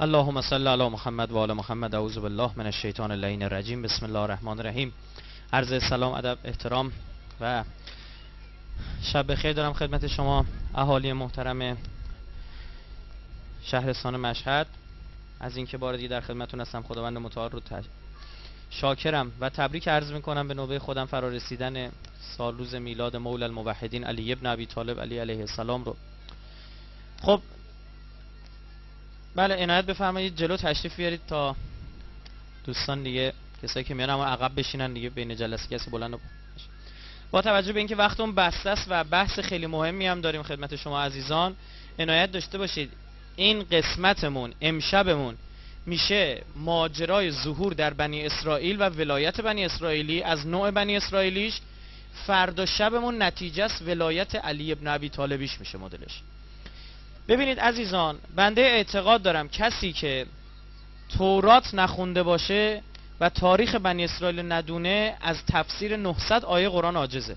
اللهم صل علی محمد و آل محمد. اعوذ بالله من الشیطان اللعین الرجیم. بسم الله الرحمن الرحیم. عرض سلام، ادب، احترام و شب بخیر دارم خدمت شما اهالی محترم شهرستان مشهد. از اینکه بار دیگه در خدمتتون هستم، خداوند متعال رو شاکرم و تبریک عرض میکنم به نوبه خودم فرا رسیدن سال روز میلاد مولا الموحدین علی ابن ابی طالب علیه السلام رو. خب بله، عنایت بفرمایید جلو تشریف بیارید تا دوستان دیگه کسایی که میان اما عقب بشینن دیگه، بین جلسه کسی بلند. با توجه به اینکه وقتمون بسته است و بحث خیلی مهمی هم داریم خدمت شما عزیزان، عنایت داشته باشید این قسمتمون امشبمون میشه ماجرای ظهور در بنی اسرائیل و ولایت بنی اسرائیلی از نوع بنی اسرائیلیش. فردا شبمون نتیجه است ولایت علی ابن ابی طالبیش میشه مدلش. ببینید عزیزان، بنده اعتقاد دارم کسی که تورات نخونده باشه و تاریخ بنی اسرائیل ندونه از تفسیر 900 آیه قرآن عاجزه.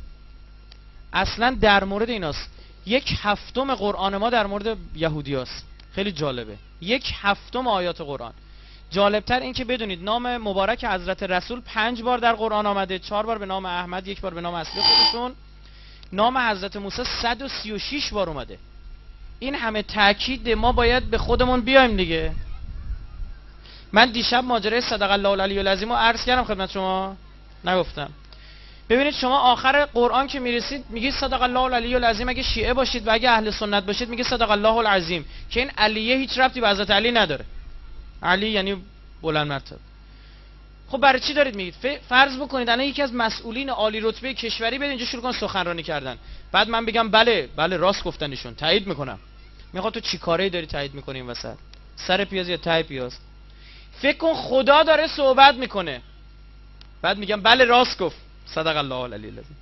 اصلا در مورد ایناست. 1/7 قرآن ما در مورد یهودی هست. خیلی جالبه. 1/7 آیات قرآن. جالبتر این که بدونید نام مبارک حضرت رسول 5 بار در قرآن آمده. 4 بار به نام احمد، 1 بار به نام اصلی خودشون. نام حضرت موسی 136 بار اومده. این همه تاکید، ما باید به خودمون بیایم دیگه. من دیشب ماجرای صدق الله العلی العظیم رو عرض کردم خدمت شما، نگفتم؟ ببینید شما آخر قرآن که میرسید میگید صدق الله العلی العظیم اگه شیعه باشید و اگه اهل سنت باشید میگید صدق الله العظیم، که این علیه هیچ ربطی به حضرت علی نداره. علی یعنی بلند مرتبه. خب برای چی دارید میگید؟ فرض بکنید الان یکی از مسئولین عالی رتبه کشوری بیاد اینجا شروع کنه سخنرانی کردن، بعد من بگم بله راست گفتن ایشون، تایید میکنم. میخواد تو چی کاری داری تایید میکنی این وسط؟ سر پیاز یا ته پیاز؟ فکر کن خدا داره صحبت میکنه، بعد میگم بله راست گفت صدق الله العلی العظیم.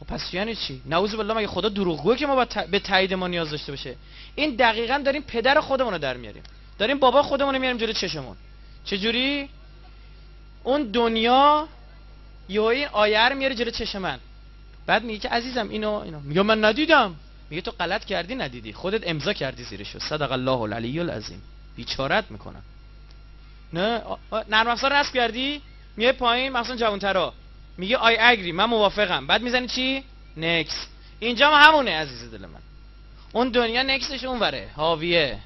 خب پس یعنی چی؟ نعوذ بالله، مگه خدا دروغگوه که ما به تایید ما نیاز داشته باشه؟ این دقیقاً داریم پدر خودمون رو در میاریم، داریم بابا خودمون رو میاریم جلوی چشمون. چجوری؟ اون دنیا یا این آیه رو میاره جلوی چشم من، بعد میگه که عزیزم اینو میگه من ندیدم. میگه تو غلط کردی، ندیدی، خودت امضا کردی زیرشو. صدق الله العلی العظیم. بیچارت میکنم. نه نرم افزار نصب کردی، میای پایین مثلا جوانترا میگه آی اگری، من موافقم، بعد میزنی چی؟ نکس. اینجا هم همونه عزیز دل من. اون دنیا نکسش اونوره، حاویه.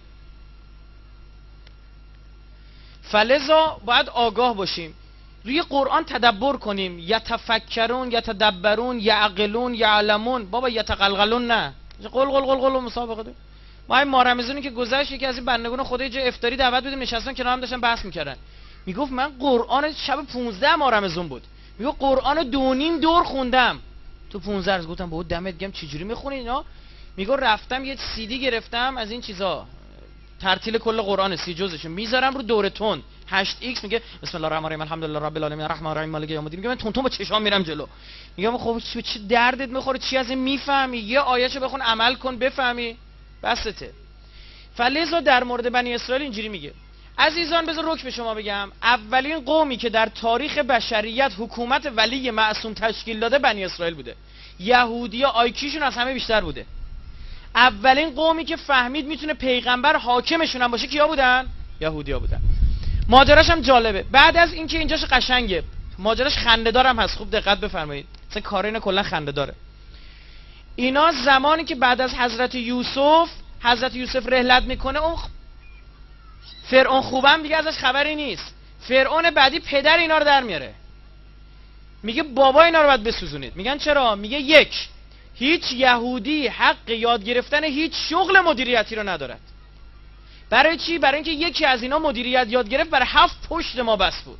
فلذا باید آگاه باشیم، روی قرآن تدبر کنیم. یتفکرون، یتدبرون، یعقلون، یعلمون. بابا یتقلقلون نه، قل مسابقه ده. ما این مارمزونی که گذشت، یکی از این بندگان خدای جای افطاری دعوت بودیم، نشستن کنار هم داشتن بحث میکردن. میگفت من قرآن شب 15 مارمزون بود، میگفت قرآن 2.5 دور خوندم تو 15 روز. گفتم بابا دمت گرم، چجوری میخونی اینا؟ میگفت رفتم یه CD گرفتم از این چیزا، ترتیل کل قرآن 30 جزشو میذارم رو دور تون 8x، میگه بسم الله الرحمن الرحیم الحمدلله رب العالمین الرحمن الرحیم مالک یوم الدین. میگه من تون با چشام میرم جلو. میگم خب چه دردت میخوره؟ چی از این میفهمی؟ یه آیهشو بخون عمل کن بفهمی، بسته. فلذا در مورد بنی اسرائیل اینجوری میگه. عزیزان بذار رک به شما بگم، اولین قومی که در تاریخ بشریت حکومت ولی معصوم تشکیل داده بنی اسرائیل بوده. یهودیا آیکیشون از همه بیشتر بوده. اولین قومی که فهمید میتونه پیغمبر حاکمشون هم باشه کیا بودن؟ یهودیا بودن. ماجراش هم جالبه. بعد از اینکه اینجاش قشنگه، ماجراش خنده‌دار هم هست. خوب دقت بفرمایید، مثلا کار اینا کلا خنده‌داره. اینا زمانی که بعد از حضرت یوسف رحلت میکنه، اون فرعون خوبم دیگه ازش خبری نیست. فرعون بعدی پدر اینا رو در میاره، میگه بابا اینا رو باید بسوزونید. میگن چرا؟ میگه هیچ یهودی حق یاد گرفتن هیچ شغل مدیریتی رو ندارد. برای چی؟ برای اینکه یکی از اینا مدیریت یاد گرفت، برای 7 پشت ما بس بود.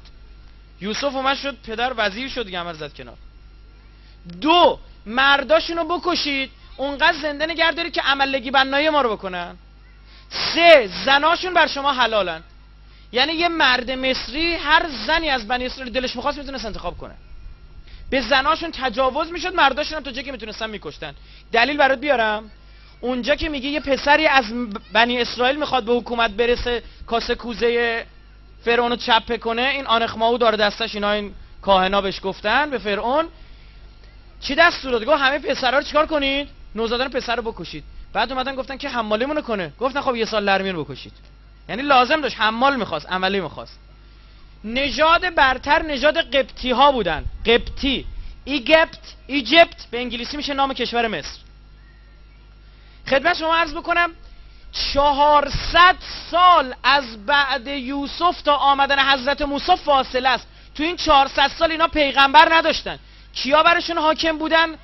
یوسف اومد شد پدر، وزیر شد دیگه، عمر زد کنار. 2 مرداشونو بکشید، اونقدر زنده نگه دارید که عملگی بنایی ما رو بکنن. 3 زناشون بر شما حلالن. یعنی یه مرد مصری هر زنی از بنی اسرائیل دلش می‌خواست میتونست انتخاب کنه. به زناشون تجاوز میشد، مرداشون هم تا جایی که میتونستن میکشتن. دلیل برات بیارم. اونجا که میگه یه پسری از بنی اسرائیل میخواد به حکومت برسه، کاسه کوزه فرعون رو چپه کنه، این آنخماو داره دستش، اینا این کاهنا بهش گفتن به فرعون چی دستور داد؟ گفت همه پسرا رو چیکار کنید؟ نوزادان پسر رو بکشید. بعد اومدن گفتن که حمالیمونو کنه، گفتن خب 1 سال لرمین رو بکشید. یعنی لازم داشت، حمال میخواست، عملی میخواست. نژاد برتر نژاد قبطی ها بودن. قبطی، ایجپت به انگلیسی میشه نام کشور مصر. خدمت شما عرض بکنم 400 سال از بعد یوسف تا آمدن حضرت موسی فاصله است. تو این 400 سال اینا پیغمبر نداشتن. کیا برشون حاکم بودن؟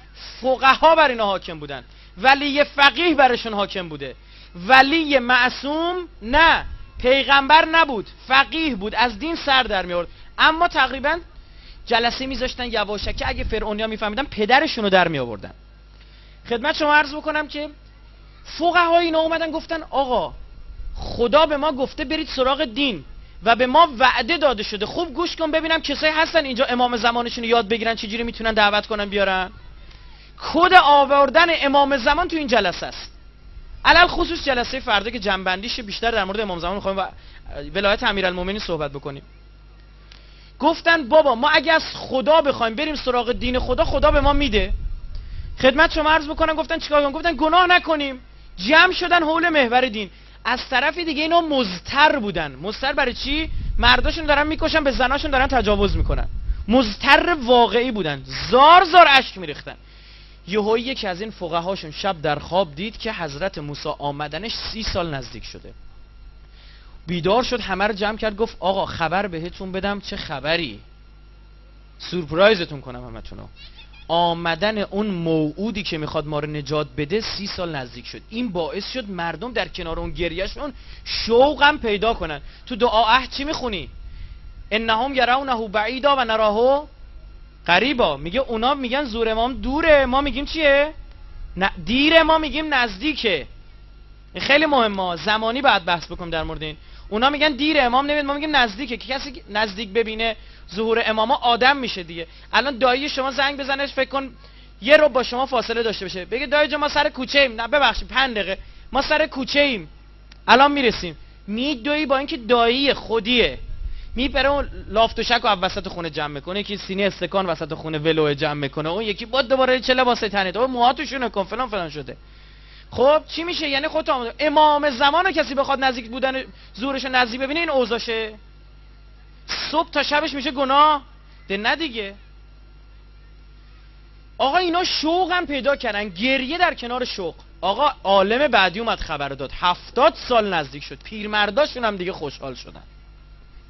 فقها بر اینا حاکم بودن. ولی فقیه برشون حاکم بوده. ولی معصوم نه، پیغمبر نبود، فقیه بود، از دین سر در می آورد. اما تقریبا جلسه میذاشتن یواشکی، اگه فرعونیا میفهمیدن پدرشون رو در می آوردن. خدمت شما عرض بکنم که فقها اینا اومدن گفتن آقا خدا به ما گفته برید سراغ دین و به ما وعده داده شده. خوب گوش کن ببینم کسایی هستن اینجا امام زمانشون رو یاد بگیرن چجوری میتونن دعوت کنن بیارن. کد آوردن امام زمان تو این جلسه است. علل خصوص جلسه فردا که جنبندیش بیشتر در مورد امام زمان می‌خوایم و ولایت امیرالمومنین صحبت بکنیم. گفتن بابا ما اگه از خدا بخوایم بریم سراغ دین خدا، خدا به ما میده. خدمت شما عرض بکنم گفتن چیکار کنیم؟ گفتن گناه نکنیم. جمع شدن حول محور دین. از طرف دیگه اینا مضطر بودن. مضطر برای چی؟ مرداشون دارن میکشن، به زناشون دارن تجاوز میکنن. مضطر واقعی بودن. زار زار اشک میریختن. یهو یکی از این فقهاشون شب در خواب دید که حضرت موسی آمدنش 30 سال نزدیک شده. بیدار شد، همه رو جمع کرد، گفت آقا خبر بهتون بدم. چه خبری؟ سورپرایزتون کنم همتونو. آمدن اون موعودی که میخواد ما رو نجات بده 30 سال نزدیک شد. این باعث شد مردم در کنار اون گریهشون شوقم پیدا کنن. تو دعا عهد چی میخونی؟ انهم یرونه بعیدا و نراه قریبا. میگه اونا میگن زور امام دوره، ما میگیم چیه؟ دیره، ما میگیم نزدیکه. این خیلی مهمه، زمانی باید بحث بکنم در مورد این. اونا میگن دیره، امام نمیاد، ما میگیم نزدیکه. که کسی نزدیک ببینه ظهور اماما آدم میشه دیگه. الان دایی شما زنگ بزنش فکر کن یه رو با شما فاصله داشته باشه، بگه دایی جان ما سر کوچه ایم، نه ببخشید 5 دقیقه ما سر کوچه ایم الان میرسیم. میدوی با اینکه دایی خودیه، میپره اون لافت و شک رو وسط خونه جمع میکنه، یکی سینی استکان وسط خونه ولو جمع میکنه، اون یکی بعد دوباره چه لباسه تنه تو موهاتوشون کن فلان فلان شده. خب چی میشه؟ یعنی خودت امام زمانو کسی بخواد نزدیک بودن زورش نزدیک ببینه این اوضاعشه، صبح تا شبش میشه گناه ده. نه دیگه آقا اینا شوق هم پیدا کردن، گریه در کنار شوق. آقا عالم بعدی اومد خبر داد 70 سال نزدیک شد، پیرمرداشون هم دیگه خوشحال شدن،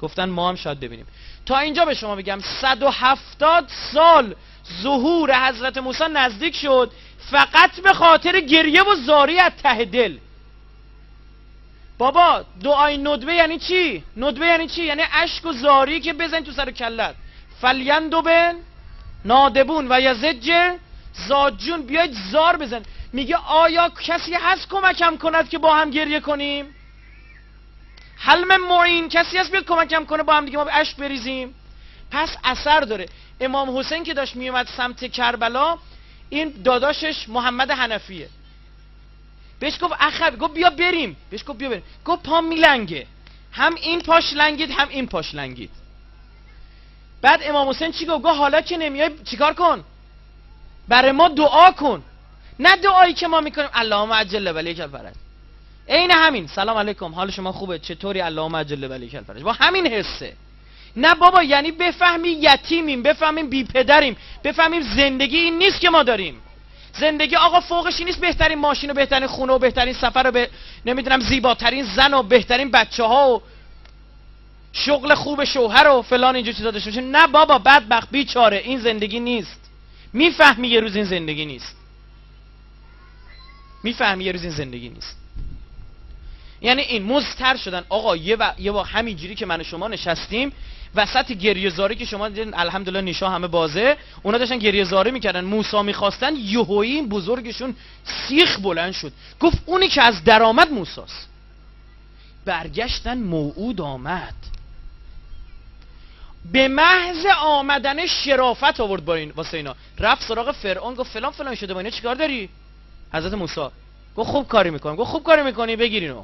گفتن ما هم شاید ببینیم. تا اینجا به شما بگم 170 سال ظهور حضرت موسی نزدیک شد، فقط به خاطر گریه و زاری از ته دل. بابا دعای ندبه یعنی چی؟ ندبه یعنی چی؟ یعنی اشک و زاری که بزن تو سر کلت. فلیندبن نادبون و یزج زاجون، بیاید زار بزن. میگه آیا کسی هست کمکم کند که با هم گریه کنیم؟ حلم معین، کسی هست بیاد کمکم کنه با هم دیگه ما به اشک بریزیم؟ پس اثر داره. امام حسین که داشت میومد سمت کربلا، این داداشش محمد حنفیه بهش گفت اخب، گفت بیا بریم، بهش گفت بیا بریم، گفت پام میلنگه، هم این پاش لنگید هم این پاش لنگید. بعد امام حسین چی گفت؟ گفت حالا که نمیای چیکار کن؟ برای ما دعا کن. نه دعایی که ما میکنیم اللهم عجل ولیک الفرج، عین همین سلام علیکم حال شما خوبه چطوری اللهم عجل ولیک الفرج، با همین حسه. نه بابا، یعنی بفهمی یتیمیم، بفهمیم بی پدریم، بفهمیم زندگی این نیست که ما داریم. زندگی آقا فوقش این نیست بهترین ماشین و بهترین خونه و بهترین سفر و نمیدونم زیباترین زن و بهترین بچه ها و شغل خوب شوهر و فلان اینجور چیزا داشته باشه. نه بابا، بدبخت بیچاره، این زندگی نیست. میفهمی یه روز این زندگی نیست، میفهمی یه روز این زندگی نیست. یعنی این مضطر شدن. آقا یه با همینجوری که من و شما نشستیم وسط گریه زاری که شما دیدین الحمدلله نیشا همه بازه، اونا داشتن گریه زاری میکردن، موسی میخواستن، یهویی این بزرگشون سیخ بلند شد گفت اونی که از در آمد موساست. برگشتن موعود آمد، به محض آمدن شرافت آورد با این واسه اینا. رفت سراغ فرعون گفت فلان فلان شده، با اینا چیکار داری؟ حضرت موسی گفت خوب کاری میکنم. گفت خوب کاری میکنی، بگیرینو.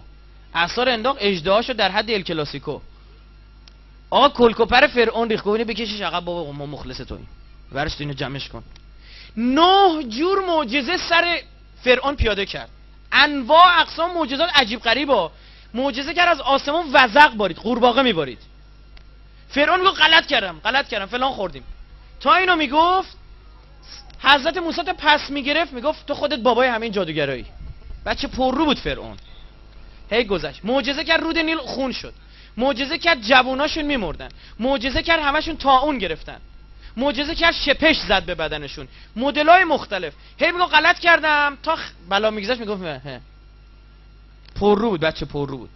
اثر انداخت، اژدهاشو در حد ال کلاسیکو. آقا کلکوپر فرعون ریخت، گفت بکشش عقب بابا، ما مخلص توییم، ورش تو اینو جمعش کن. 9 جور معجزه سر فرعون پیاده کرد، انواع اقسام معجزات عجیب غریبا. معجزه کرد از آسمون وزغ بارید، قورباغه میبارید. فرعون گفت غلط کردم فلان خوردیم. تا اینو میگفت حضرت موسی تا پس میگرفت میگفت تو خودت بابای همین جادوگرایی. بچه پررو بود فرعون. هی گذشت. معجزه کرد رود نیل خون شد. معجزه کرد جووناشون میمردن. معجزه کرد همشون طاعون گرفتن. معجزه کرد شپش زد به بدنشون. مدلای مختلف. هی میگه غلط کردم تا بلا میگذشت میگفت پررو بود بچه، پررو بود.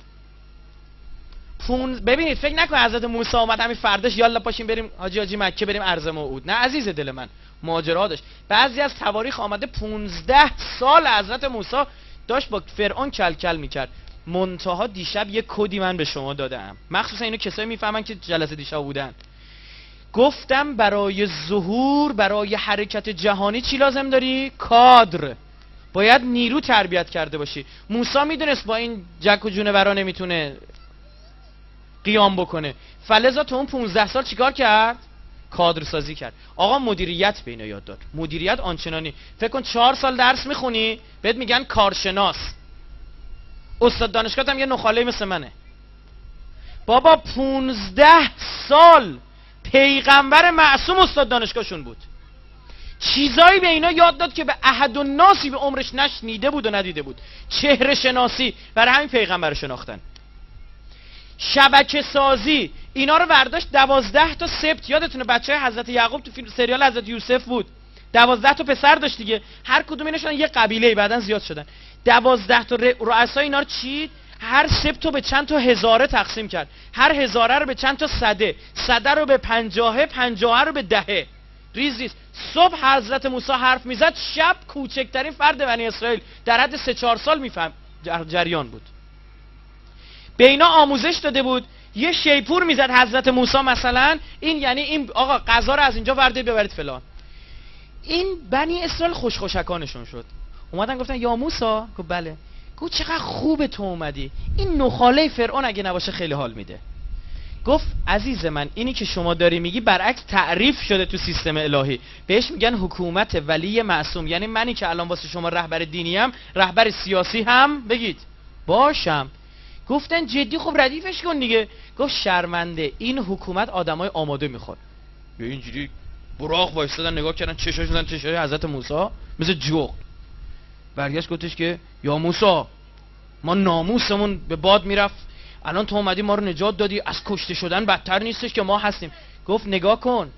ببینید فکر نکن حضرت موسی اومد همین فرداش یالا پاشیم بریم حاجی مکه بریم ارض موعود. نه عزیز دل من، ماجرا داشت. بعضی از تواریخ آمده 15 سال حضرت موسی داشت با فرعون کل میکرد. منتها دیشب یه کدی من به شما دادم، مخصوصا اینو کسایی میفهمن که جلسه دیشب بودن. گفتم برای ظهور، برای حرکت جهانی چی لازم داری؟ کادر. باید نیرو تربیت کرده باشی. موسی میدونست با این جک و جونورا نمیتونه قیام بکنه، فلذا تو اون 15 سال چیکار کرد؟ کادر سازی کرد. آقا مدیریت به اینا یاد داد. مدیریت آنچنانی. فکر کن 4 سال درس میخونی بهت میگن کارشناس. استاد دانشگاه هم یه نخاله مثل منه. بابا 15 سال پیغمبر معصوم استاد دانشگاهشون بود. چیزایی به اینا یاد داد که به احد و ناسی به عمرش نشنیده بود و ندیده بود. چهره شناسی، برای همین پیغمبر شناختن. شبکه سازی، اینا رو برداشت 12 تا سبت. یادتونه بچهای حضرت یعقوب تو فیلم سریال حضرت یوسف بود، 12 تا پسر داشت دیگه، هر کدوم اینا شدن یه قبیله، بعدن زیاد شدن. 12 تا رؤسای اینا رو چید، هر سبت رو به چند تا هزاره تقسیم کرد، هر هزاره رو به چند تا صده رو به 50 رو به 10. ریز صبح حضرت موسی حرف میزد، شب کوچکترین فرد بنی اسرائیل در حد 3-4 سال میفهم جریان بود. به اینا آموزش داده بود. یه شیپور میزد حضرت موسی مثلا، این یعنی این آقا غذا رو از اینجا ورده ببرید فلان. این بنی اسرائیل خوشکانشون شد. اومدن گفتن یا موسی، گفت بله. گفت چقدر خوبه تو اومدی، این نخاله فرعون اگه نباشه خیلی حال میده. گفت عزیز من اینی که شما داری میگی برعکس تعریف شده تو سیستم الهی، بهش میگن حکومت ولی معصوم. یعنی منی که الان واسه شما رهبر دینی ام، رهبر سیاسی هم بگید باشم. گفتن جدی؟ خب ردیفش کن دیگه. گفت شرمنده، این حکومت آدمای آماده میخواد. یا اینجوری براق وایستادن نگاه کردن، چشاشون چشای حضرت موسی مثل جغد. برگشت گفتش که یا موسی، ما ناموسمون به باد میرفت، الان تو اومدی ما رو نجات دادی، از کشته شدن بدتر نیستش که ما هستیم. گفت نگاه کن،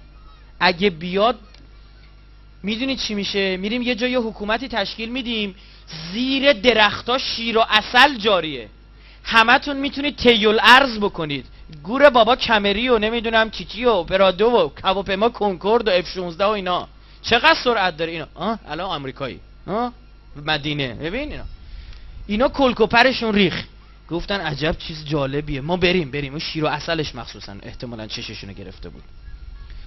اگه بیاد میدونی چی میشه؟ میریم یه جای حکومتی تشکیل میدیم، زیر درختا شیر و عسل جاریه، همتون میتونید طی‌ال ارض بکنید، گور بابا کمری و نمیدونم چیچی و پرادو و هواپیما کنکورد و اف 16 و اینا. چقدر سرعت داره اینا؟ الان آمریکایی مدینه، ببین اینا کلکوپرشون ریخ. گفتن عجب چیز جالبیه، ما بریم اون شیر و عسلش مخصوصا احتمالاً چششونو گرفته بود.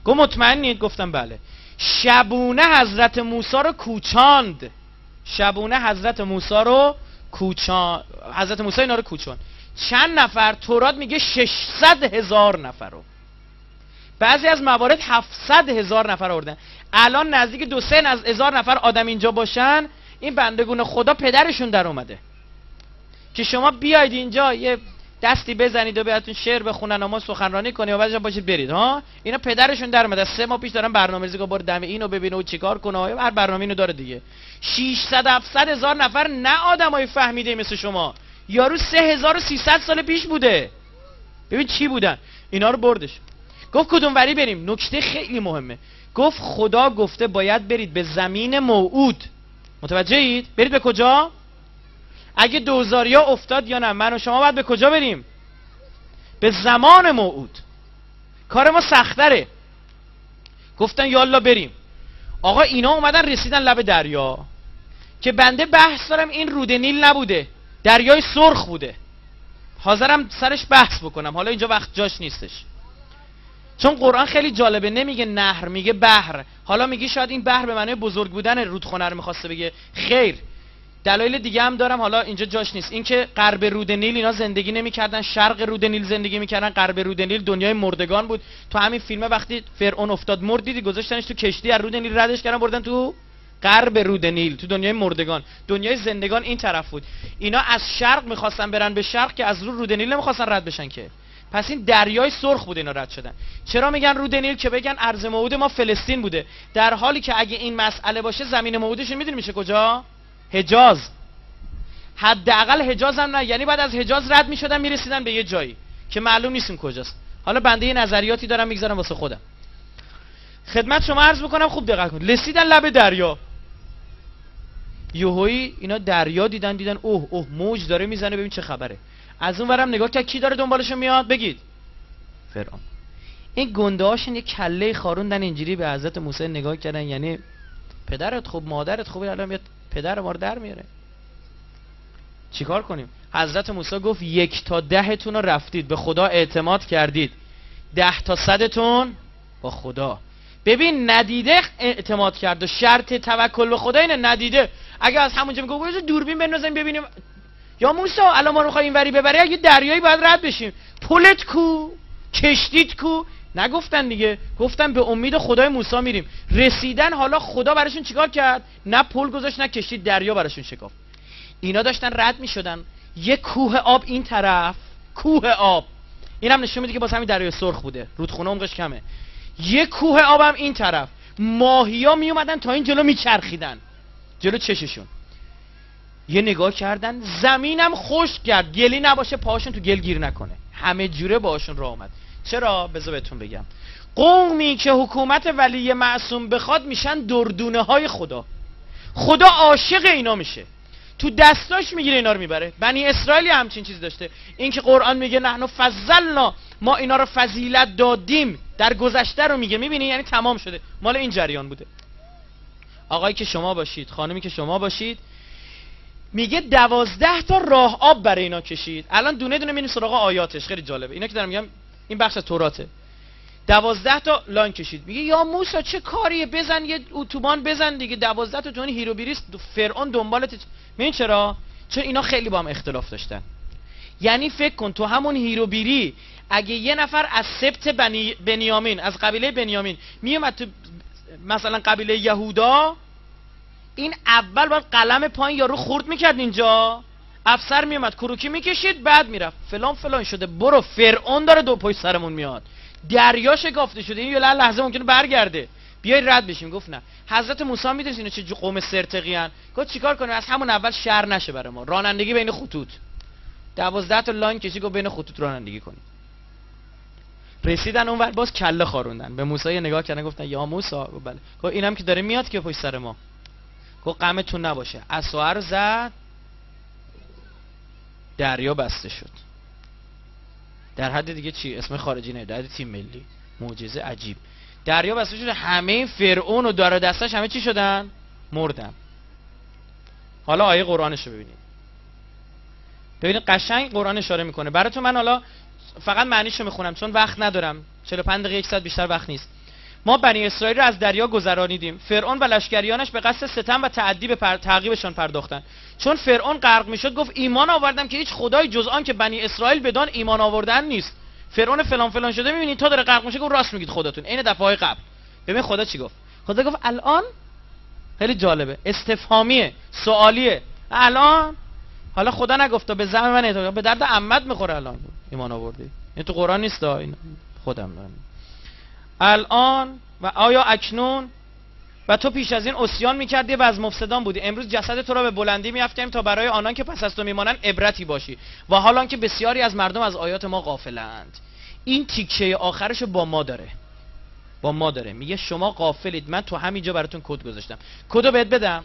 گفت مطمئنید؟ گفتم بله. شبونه حضرت موسی رو کوچاند، حضرت موسی اینا رو کوچاند. چند نفر؟ تورات میگه 600,000 نفر رو، بعضی از موارد 700,000 نفر آوردن. الان نزدیک 2-3 نفر آدم اینجا باشن، این بندگون خدا پدرشون در اومده که شما بیاید اینجا یه دستی بزنید و بهتون شعر بخونن و ما سخنرانی کنیم و بعدش باشید برید. اینا پدرشون در اومده. 3 ماه پیش دارن برنامه‌ریزی کنن، برو دم اینو ببینه و چیکار کنه، هر برنامه‌ای اینو داره دیگه. 600-700,000 نفر، نه آدمای فهمیده مثل شما. یارو 3300 سال پیش بوده. ببین چی بودن. اینا رو بردش. گفت کدوم وری بریم؟ نکته خیلی مهمه. گفت خدا گفته باید برید به زمین موعود. متوجهید؟ برید به کجا؟ اگه دوزاریا افتاد یا نه، من و شما باید به کجا بریم؟ به زمان موعود. کار ما سختره. گفتن یالا بریم. آقا اینا اومدن رسیدن لب دریا که بنده بحث دارم این رود نیل نبوده، دریای سرخ بوده. حاضرم سرش بحث بکنم، حالا اینجا وقت جاش نیستش، چون قرآن خیلی جالبه، نمیگه نهر، میگه بحر. حالا میگی شاید این بحر به معنی بزرگ بودن رودخانه رو میخواسته بگه. خیر، دلایل دیگه هم دارم، حالا اینجا جاش نیست. این که غرب رود نیل اینا زندگی نمیکردن، شرق رود نیل زندگی میکردن. غرب رود نیل دنیای مردگان بود. تو همین فیلمه وقتی فرعون افتاد مرد، دیدی گذاشتنش تو کشتی، از رود نیل ردش کردن بردن تو غرب رود نیل، تو دنیای مردگان. دنیای زندگان این طرف بود. اینا از شرق میخواستن برن به شرق که از رود نیل نمیخواستن رد بشن که. پس این دریای سرخ بود اینا رد شدن. چرا میگن رود نیل؟ که بگن ارض موعود ما فلسطین بوده، در حالی که اگه این مسئله باشه زمین موعودش میدونی میشه کجا؟ حجاز. حداقل حجاز هم نه، یعنی بعد از حجاز رد میشدن میرسیدن به یه جایی که معلوم نیست کجاست. حالا بنده یه نظریاتی دارم میگذارم واسه خودم. خدمت شما عرض بکنم، خوب دقت کن. رسیدن لب دریا، یوهویی اینا دریا دیدن اوه موج داره میزنه، ببین چه خبره. از اون ورم نگاه کرد کی داره دنبالش میاد؟ بگید فرعون. این گنده هاشون یه کله خاروندن اینجوری به حضرت موسی نگاه کردن، یعنی پدرت خوب مادرت خوبه، الان میاد پدر ما رو در میاره، چیکار کنیم؟ حضرت موسی گفت 1 تا 10 تون رو رفتید، به خدا اعتماد کردید، 10 تا 100 تون با خدا. ببین ندیده اعتماد کرد و شرط توکل به خدا اینه ندیده. اگه از همونجا میگه دوربین بندازیم ببینیم، یا موسی الان ما رو می‌خوای اینوری ببری، اگه دریایی باید رد بشیم، پلت کو، کشتیت کو؟ نگفتن دیگه، گفتن به امید خدای موسی میریم. رسیدن، حالا خدا براشون چیکار کرد؟ نه پل گذاشت نه کشتی، دریا براشون شکافت. اینا داشتن رد میشدن، یه کوه آب این طرف، کوه آب، اینم نشون میده که باز همین دریای سرخ بوده، رودخونه عمقش کمه. یه کوه آبم این طرف، ماهیا می اومدن تا این جلو میچرخیدن جلو چششون. یه نگاه کردن، زمینم خشک کرد، گلی نباشه پاهاشون تو گل گیر نکنه، همه جوره باهاشون راه اومد. چرا؟ بذار بهتون بگم. قومی که حکومت ولی معصوم بخواد میشن دردونه های خدا. خدا عاشق اینا میشه، تو دستاش میگیره اینا رو میبره. بنی اسرائیل همچین چیز داشته. این که قرآن میگه نحن فضلنا، ما اینا رو فضیلت دادیم، در گذشته رو میگه، میبینی؟ یعنی تمام شده، مال این جریان بوده. آقایی که شما باشید، خانمی که شما باشید، میگه 12 تا راه آب برای اینا کشید. الان دونه دونه میریم سراغ آیاتش، خیلی جالبه اینا که دارم میگم، این بخش از توراته. 12 تا لاین کشید. میگه یا موسی چه کاریه، بزن یه اتوبان بزن دیگه، 12 تا جون هیرو بیریست فرعون دنبالت. میگن چرا؟ چون اینا خیلی با هم اختلاف داشتن. یعنی فکر کن تو همون هیرو بیری اگه یه نفر از سبط بنیامین، از قبیله بنیامین میومد تو مثلا قبیله یهودا، این اول باید قلم پایین یارو خورد میکرد اینجا، افسر میومد کروکی میکشید، بعد میرفت فلان فلان شده، برو فرعون داره دو پشت سرمون میاد، دریا شکافته شده، این یه لحظه ممکنه برگرده، بیای رد بشیم. گفت نه. حضرت موسی میدونید اینا چه قوم سرتقی ان، گفت چیکار کنیم از همون اول شر نشه برای ما، رانندگی بین خطوط، 12 تا لاین کشید، گفت بین خطوط رانندگی کنید. رسیدن اونور باز کله خاروندن، به موسی نگاه کردن گفتن یا موسی، گفت بله. گفت اینم که داره میاد که پشت سر ما. گفت غمتون نباشه، عصا رو زد، دریا بسته شد. در حد دیگه چی اسم خارجی نه، در حد تیم ملی، معجزه عجیب. دریا بسته شد، همه فرعون و دار دستش همه چی شدن؟ مردن. حالا آیه قرآنش رو ببینید. ببینید قشنگ قرآن اشاره میکنه. براتون من حالا فقط معنیشو میخونم چون وقت ندارم، 45 دقیقه 1 ساعت بیشتر وقت نیست. ما بنی اسرائیل رو از دریا گذرانیدیم. فرعون و لشکریانش به قصد ستم و تعدی به تعقیبشان پرداختند. چون فرعون غرق میشد گفت ایمان آوردم که هیچ خدای جز آن که بنی اسرائیل بدان ایمان آوردن نیست. فرعون فلان فلان شده، میبینید تا داره غرق میشه، گفت راست میگید خودتون. عین دفعه‌های قبل. ببین خدا چی گفت. خدا گفت الان، خیلی جالبه، استفهامیه، سوالیه. الان، حالا خدا نگفت به زعم من اعتقاد، به درد عمد میخوره الان ایمان آوردی. این تو قرآن نیست، این خودم دارم. الان و آیا اکنون و تو پیش از این عصیان میکردی و از مفسدان بودی، امروز جسد تو را به بلندی میافتیم تا برای آنان که پس از تو میمانند عبرتی باشی و حالان که بسیاری از مردم از آیات ما غافلند. این تیکه آخرشو با ما داره میگه شما غافلید، من تو همینجا براتون کد گذاشتم. کدو بهت بدم.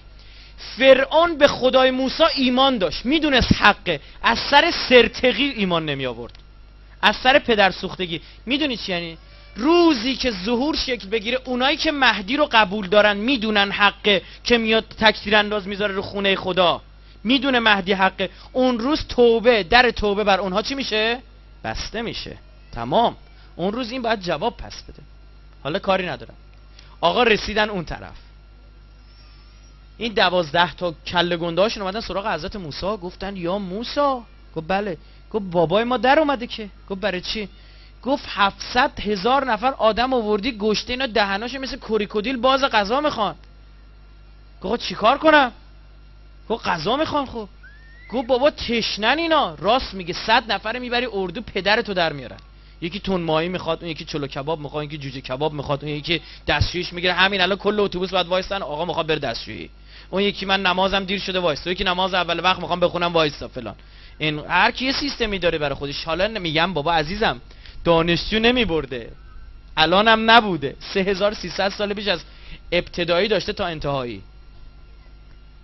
فرعون به خدای موسی ایمان داشت، میدونست حقه، از سر سرتقی ایمان نمی آورد، از سر پدرسوختگی. میدونی چی یعنی؟ روزی که ظهور شکل بگیره، اونایی که مهدی رو قبول دارن میدونن حقه، که میاد تکثیر انداز میذاره رو خونه خدا، میدونه مهدی حقه، اون روز توبه، در توبه بر اونها چی میشه؟ بسته میشه. تمام. اون روز این باید جواب پس بده. حالا کاری ندارم. آقا رسیدن اون طرف، این 12 تا کله گندهاشون اومدن سراغ حضرت موسی، گفتن یا موسی. گفت بله. گفت بابای ما در اومده که. گفت برای چی؟ گفت 700,000 نفر آدم آوردی، گشته اینا دهناشو مثل کوریکودیل باز غذا میخوان. گفت چیکار کنم؟ گفت غذا میخوام. خب گفت بابا تشنن اینا. راست میگه، 100 نفر میبری اردو پدرتو در میارن. یکی تون ماهی میخواد، اون یکی چلو کباب میخواد، اون یکی جوجه کباب میخواد، اون یکی دستشویش میگیره. همین الان کل اتوبوس باید وایسن آقا میخواد بره دستشویی. اون یکی من نمازم دیر شده وایسا، یکی نماز اول وقت میخوام بخونم وایسا فلان. این هر کی یه سیستمی داره برای خودش. حالا میگم بابا عزیزم دانشجو نمیبرده، الانم نبوده، 3300 سال پیش از ابتدایی داشته تا انتهایی،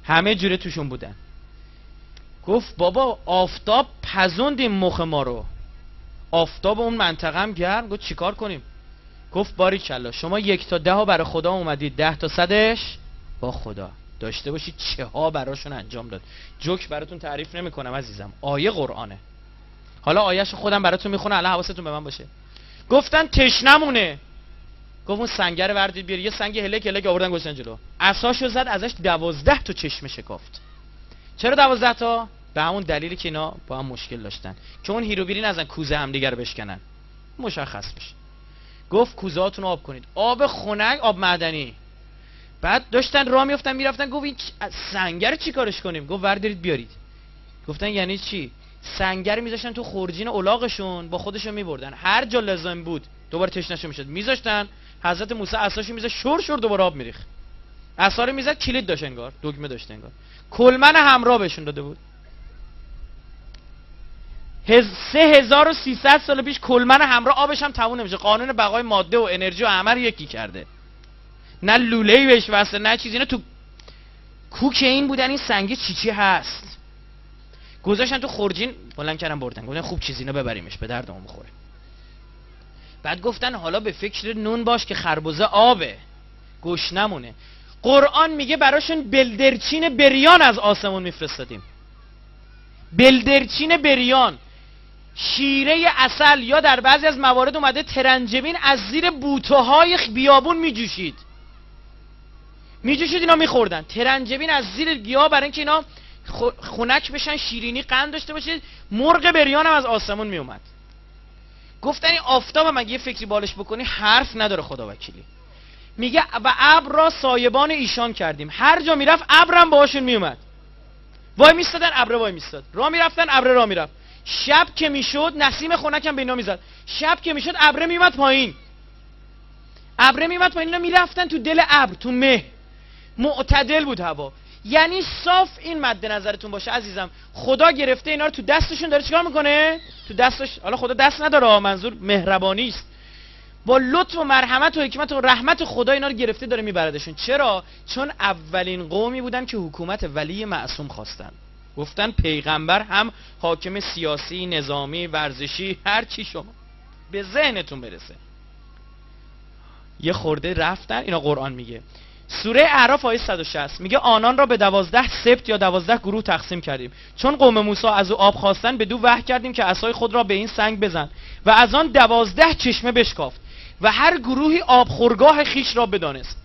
همه جوره توشون بودن. گفت بابا آفتاب پزوندیم مخ ما رو، آفتاب اون منطقه هم گرم. گفت چیکار کنیم؟ گفت باریکلا شما 1 تا 10 برای خدا اومدید، 10 تا 100ش با خدا. داشته باشید چه ها براشون انجام داد. جوک براتون تعریف نمی کنم عزیزم، آیه قرآنه. حالا آیه‌شو خودم براتون میخونم، الان حواستون به من باشه. گفتن تشنمونه. گفت اون سنگر وردید بیار. یه سنگ هلک هلک آوردن گذاشتن جلو، عصاشو زد ازش 12 تا چشمه شکافت. چرا 12 تا؟ به همون دلیلی که اینا با هم مشکل داشتن که اون هیروبیری نزن کوزه هم دیگه رو بشکنن، مشخص بشه. گفت کوزه هاتون آب کنید، آب خنک، آب معدنی. بعد داشتن راه میافتن میرفتن. گفت این سنگر چی کارش کنیم؟ گفت وردارید بیارید. گفتن یعنی چی؟ سنگر میذاشتن تو خورجین الاغشون، با خودشون میبردن، هر جا لازم بود دوباره تشنه‌شون میشد میذاشتن. حضرت موسی عصاشو میذاشت شور دوباره آب میریخت. عصا رو میذاشت کلید داشت انگار، دگمه داشت انگار. کلمن همراه بهشون داده بود. 3300 سال پیش کلمن همراه، آبش هم تموم نمیشه. قانون بقای ماده و انرژی و همه رو یکی کرده. نه لوله‌ای بهش واسه نه چیزی. اینا تو کوک این بودن. این سنگ چی هست؟ گذاشتن تو خورجین، بلند کردن بردن. گفتن خوب چیزی اینو ببریمش، به دردمون بخوره. بعد گفتن حالا به فکر نون باش که خربزه آبه، گوش نمونه. قرآن میگه براشون بلدرچین بریان از آسمون میفرستادیم. بلدرچین بریان، شیره عسل، یا در بعضی از موارد اومده ترنجبین از زیر بوته‌های بیابون میجوشید اینا میخوردن. ترنجبین از زیر گیاه برای اینکه اینا خنک بشن، شیرینی، قند داشته باشه. مرغ بریان هم از آسمون میومد. گفتن این آفتاب هم اگه یه فکری بالش بکنی حرف نداره خدا وکیلی. میگه و ابر را سایبان ایشان کردیم. هر جا میرفت ابرم باهاشون میومد. وای میستادن ابر وای میستاد، راه میرفتن ابر راه میرفت. شب که میشد نسیم خنکم به اینا میزد. شب که میشد ابر میومد پایین. اینا میرفتن تو دل ابر، تو مه. معتدل بود هوا. یعنی صاف. این مد نظرتون باشه عزیزم، خدا گرفته اینا رو تو دستشون، داره چیکار میکنه؟ تو دستش. حالا خدا دست نداره، منظور مهربانی است. با لطف و مرحمت و حکمت و رحمت خدا اینا رو گرفته داره میبردشون. چرا؟ چون اولین قومی بودن که حکومت ولی معصوم خواستن. گفتن پیغمبر هم حاکم سیاسی، نظامی، ورزشی، هر چی شما به ذهنتون برسه. یه خورده رفتن. اینا قرآن میگه. سوره اعراف آیه 160 میگه آنان را به 12 سبت یا 12 گروه تقسیم کردیم. چون قوم موسی از او آب خواستن، به دو وحی کردیم که عصای خود را به این سنگ بزن و از آن 12 چشمه بشکافت و هر گروهی آب خورگاه خیش را بدانست.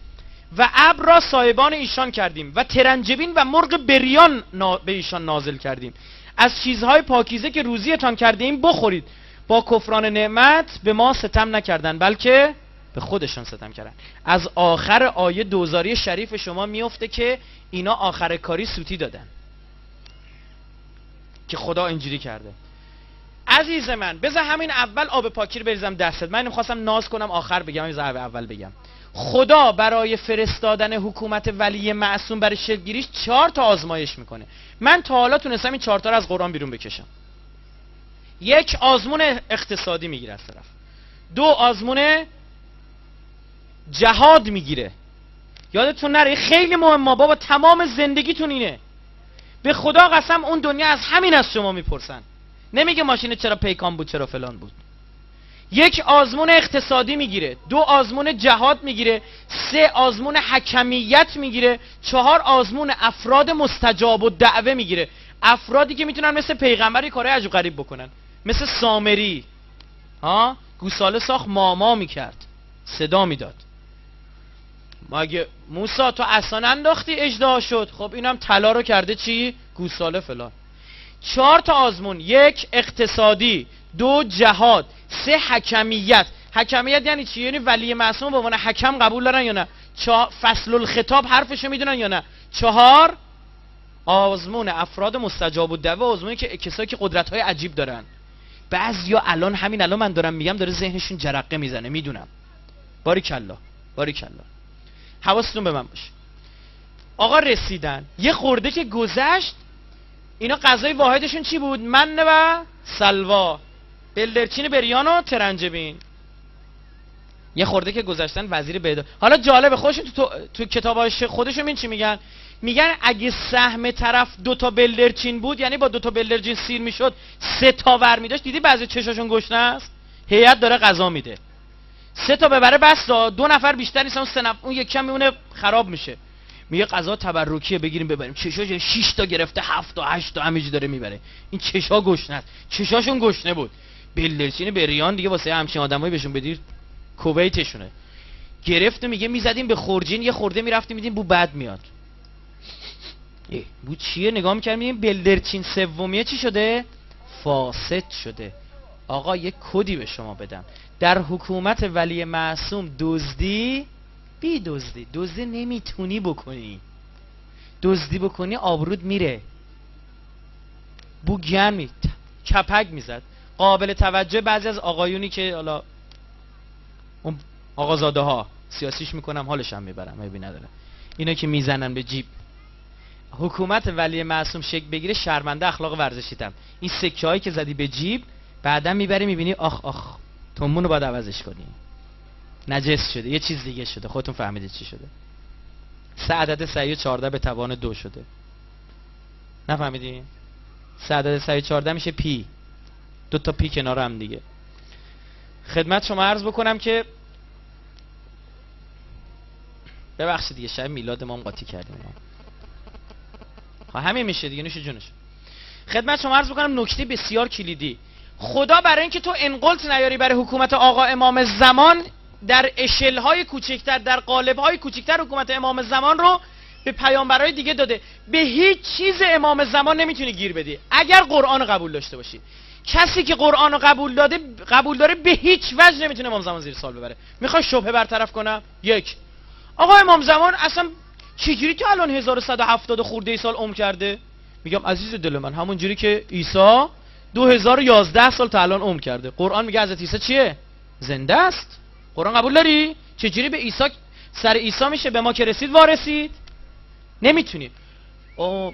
و ابر را سایبان ایشان کردیم و ترنجبین و مرغ بریان به ایشان نازل کردیم. از چیزهای پاکیزه که روزیتان کردیم بخورید. با کفران نعمت به ما ستم نکردن، بلکه به خودشان ستم کردن. از آخر آیه دوزاری شریف شما میفته که اینا آخر کاری سوتی دادن که خدا اینجوری کرده. عزیز من بذار همین اول آب پاکی رو بریزم دستت. من نمیخواستم ناز کنم آخر بگم، این اول بگم. خدا برای فرستادن حکومت ولی معصوم برای شکل‌گیریش 4 تا آزمایش میکنه. من تا حالا تونستم این 4 تا رو از قرآن بیرون بکشم. 1 آزمون اقتصادی میگیره از طرف، 2 آزمون جهاد میگیره. یادتون نره خیلی مهمه بابا، تمام زندگیتون اینه. به خدا قسم اون دنیا از همین از شما میپرسن. نمیگه ماشین چرا پیکان بود، چرا فلان بود. 1 آزمون اقتصادی میگیره، 2 آزمون جهاد میگیره، 3 آزمون حکمیت میگیره، 4 آزمون افراد مستجاب و دعوه میگیره. افرادی که میتونن مثل پیغمبری کارهای عجب غریب بکنن، مثل سامری. گوساله ساخت ماما میکرد، صدا میداد. مگه موسی تو عصا انداختی اژدها شد؟ خب اینم طلا رو کرده چی؟ گوساله فلان. 4 تا آزمون، 1 اقتصادی، 2 جهاد، 3 حکمیت. حکمیت یعنی چی؟ یعنی ولی معصوم به عنوان حکم قبول دارن یا نه؟ فصل الخطاب حرفشو میدونن یا نه؟ 4 آزمون افراد مستجاب الدعوه، آزمونی که کسایی که قدرت‌های عجیب دارن. بعضیا الان همین الان من دارم میگم داره ذهنشون جرقه میزنه، میدونم. باریکلا حواستون به من باشه. آقا رسیدن یه خورده که گذشت، اینا غذای واحدشون چی بود؟ من و سلوا، بلدرچین بریان و ترنجبین. یه خورده که گذشتن وزیر بهداشت. حالا جالبه خودشون تو کتاباش خودشون این چی میگن؟ میگن اگه سهم طرف 2 تا بلدرچین بود، یعنی با 2 تا بلدرچین سیر میشد 3 تا ور میداشت. دیدی بعضی چشاشون گشنه است، هیئت داره غذا میده، 3 تا ببره بس 2 نفر بیشتر نیستن، اون 3 نفر اون یک کم میمونه خراب میشه. میگه غذا تبرکیه بگیریم ببریم. چشاش 6 تا گرفته 7 تا 8 تا همینجوری داره میبره. این چشا گشنه است، چشاشون گشنه بود. بلدرچین بریان دیگه واسه همچین آدمایی بهشون بدید کویتشونه. گرفت میگه میزدیم به خورجین، یه خورده میرفتیم میدیم بو بد میاد. بو چیه؟ نگاه میکردیم میگیم بلدرچین سومیه چی شده؟ فاسد شده. آقا یه کدی به شما بدم، در حکومت ولی معصوم دزدی بی دزدی نمیتونی بکنی. دزدی بکنی آبرود میره. بو گرمی کپک میزد. قابل توجه بعضی از آقایونی که حالا اون آقازاده ها سیاسیش میکنم حالش هم میبرم عیبی نداره، اینا که میزنن به جیب. حکومت ولی معصوم شکل بگیره شرمنده اخلاق ورزشیتم. این سکه هایی که زدی به جیب بعدا میبری میبینی آخ تومون رو باید عوضش کنی، نجس شده، یه چیز دیگه شده. خودتون فهمیدید چی شده. 3 عدد سعی 14 به توان 2 شده. نفهمیدین؟ 3 عدد سعی 14 میشه پی، 2 تا پی کنار هم دیگه. خدمت شما عرض بکنم که ببخشید دیگه شب میلاد ما هم قاطی کردیم. همین میشه دیگه، نوش جونش. خدمت شما عرض بکنم نکته بسیار کلیدی. خدا برای اینکه تو انقلت نیاری برای حکومت آقا امام زمان، در اشل‌های کوچکتر، در قالب‌های کوچکتر حکومت امام زمان رو به پیامبرای دیگه داده. به هیچ چیز امام زمان نمیتونی گیر بدی اگر قرآن رو قبول داشته باشی. کسی که قرآن رو قبول داره به هیچ وجه نمیتونه امام زمان زیر سوال ببره. میخوای شبهه برطرف کنم؟ 1 آقا امام زمان اصلا چجوری تو الان 1170 خورده ای سال عمر کرده؟ میگم عزیز دل من همون جوری که عیسی 2011 سال تا الان عمر کرده. قرآن میگه حضرت عیسی چیه؟ زنده است. قرآن قبول داری؟ چجوری به عیسی سر عیسی میشه به ما که رسید وارسید؟ نمیتونی.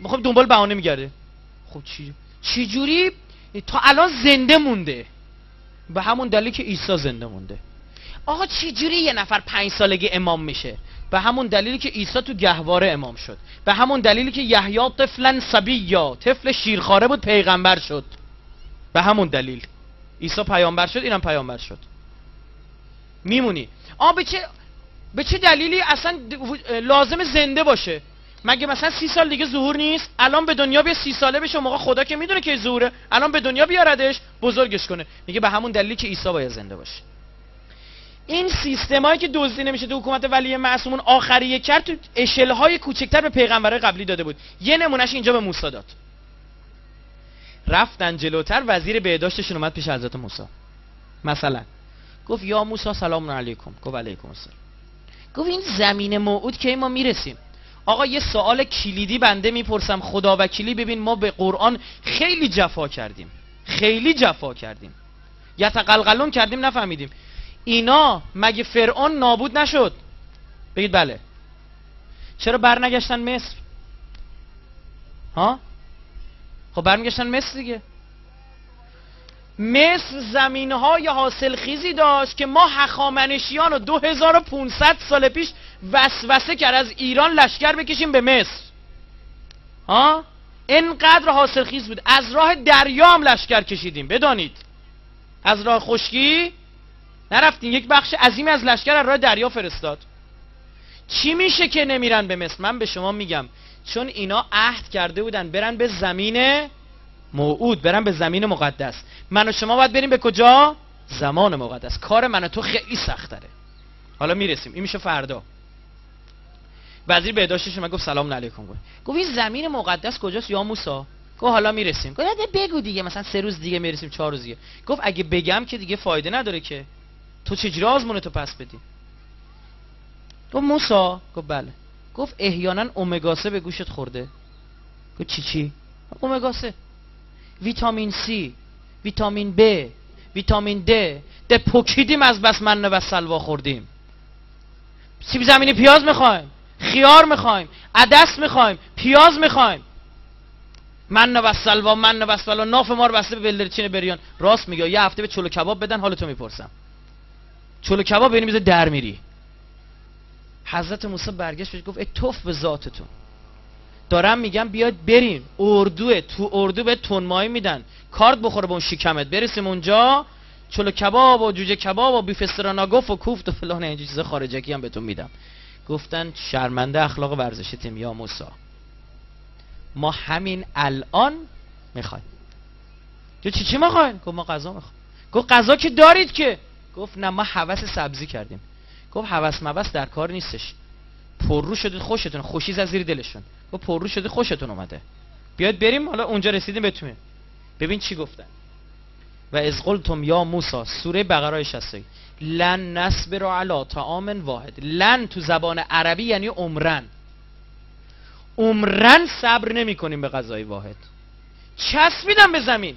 میخوام دنبال بهانه میگرده. خب چجوری تا الان زنده مونده؟ به همون دلیلی که عیسی زنده مونده. آقا چجوری یه نفر 5 سالگی امام میشه؟ به همون دلیلی که عیسی تو گهواره امام شد. به همون دلیلی که یحیی طفلا صبیا، طفل شیرخواره بود پیغمبر شد. به همون دلیل عیسی پیامبر شد، اینم پیامبر شد. میمونی به چه دلیلی اصلا لازم زنده باشه؟ مگه مثلا 30 سال دیگه ظهور نیست؟ الان به دنیا بیا 30 ساله بشه، موقع خدا که میدونه که ظهوره، الان به دنیا بیاردش بزرگش کنه. میگه به همون دلیلی که عیسی باید زنده باشه. این سیستمایی که دزدی نمیشه تو حکومت ولی معصومون آخریه کرد، تو اشل‌های کوچکتر به پیغمبرای قبلی داده بود. یه نمونهش اینجا به موسی داد. رفتن جلوتر، وزیر بهداشتشون اومد پیش حضرت موسی. مثلا گفت یا موسی سلام علیکم. گفت علیکم السلام. گفت این زمین موعود که ما میرسیم. آقا یه سوال کلیدی بنده میپرسم، خدا وکیلی ببین ما به قرآن خیلی جفا کردیم، یتقلقلون کردیم نفهمیدیم. اینا مگه فرعون نابود نشد؟ بگید بله. چرا برنگشتن مصر؟ ها؟ خب برمیگشتن مصر دیگه. مصر زمینهای حاصل خیزی داشت که ما هخامنشیان رو 2500 سال پیش وسوسه کرد از ایران لشکر بکشیم به مصر. ها؟ اینقدر حاصل خیز بود. از راه دریا هم لشکر کشیدیم بدانید. از راه خشکی نرفتیم. یک بخش عظیمی از لشکر از راه دریا فرستاد. چی میشه که نمیرن به مصر؟ من به شما میگم چون اینا عهد کرده بودن برن به زمین موعود، برن به زمین مقدس. من و شما باید بریم به کجا؟ زمان مقدس. کار من و تو خیلی سخت تره. حالا میرسیم. این میشه فردا. وزیر بهداشتش من گفت سلام علیکم. گفت این زمین مقدس کجاست یا موسی؟ گفت حالا میرسیم. گفت بگو دیگه، مثلا 3 روز دیگه میرسیم، 4 روز دیگه. گفت اگه بگم که دیگه فایده نداره که. تو چجوری آزمون تو پس بدی؟ گفت موسی. گفت بله. گفت احیانا امگا 3 به گوشت خورده؟ گفت چی؟ امگا 3، ویتامین C، ویتامین B، ویتامین D. ده پوکیدیم از بس منه و سلوا خوردیم. سیب زمینی پیاز میخوایم، خیار میخوایم، عدس میخوایم، پیاز میخوایم. منه و سلوا، منه و سلوا. ناف ما رو بسته به بلدرچین بریان. راست میگه. یه هفته به چلو کباب بدن حالتو میپرسم. چلو کباب ببینی میذاره در میری. حضرت موسی برگشت بهش گفت ای توف به ذاتتون، دارم میگم بیاد بریم اردوه، تو اردو به تون ماهی میدن، کارت بخوره به اون شکمت، برسیم اونجا چلو کباب و جوجه کباب و بیف استراناگوف و کوفت و فلان اینجور چیزا خارجکی هم بهتون میدم. گفتن شرمنده اخلاق ورزشیتیم یا موسی، ما همین الان میخوایم. چی میخواین؟ گفت ما غذا میخوایم. گفت غذا که دارید که؟ گفت نه ما هوس سبزی کردیم. گفت هوس موس در کار نیستش، پررو شدید خوشتون، خوشیز از زیر دلشون. گفت پررو شدید خوشتون اومده، بیاد بریم. حالا اونجا رسیدیم بتونیم. ببین چی گفتن. و اذ قلتم یا موسی، سوره بقره 60. لن نصبر علی طعام واحد. لن تو زبان عربی یعنی عمرن. عمرن صبر نمی کنیم به غذای واحد. چسبیدم به زمین.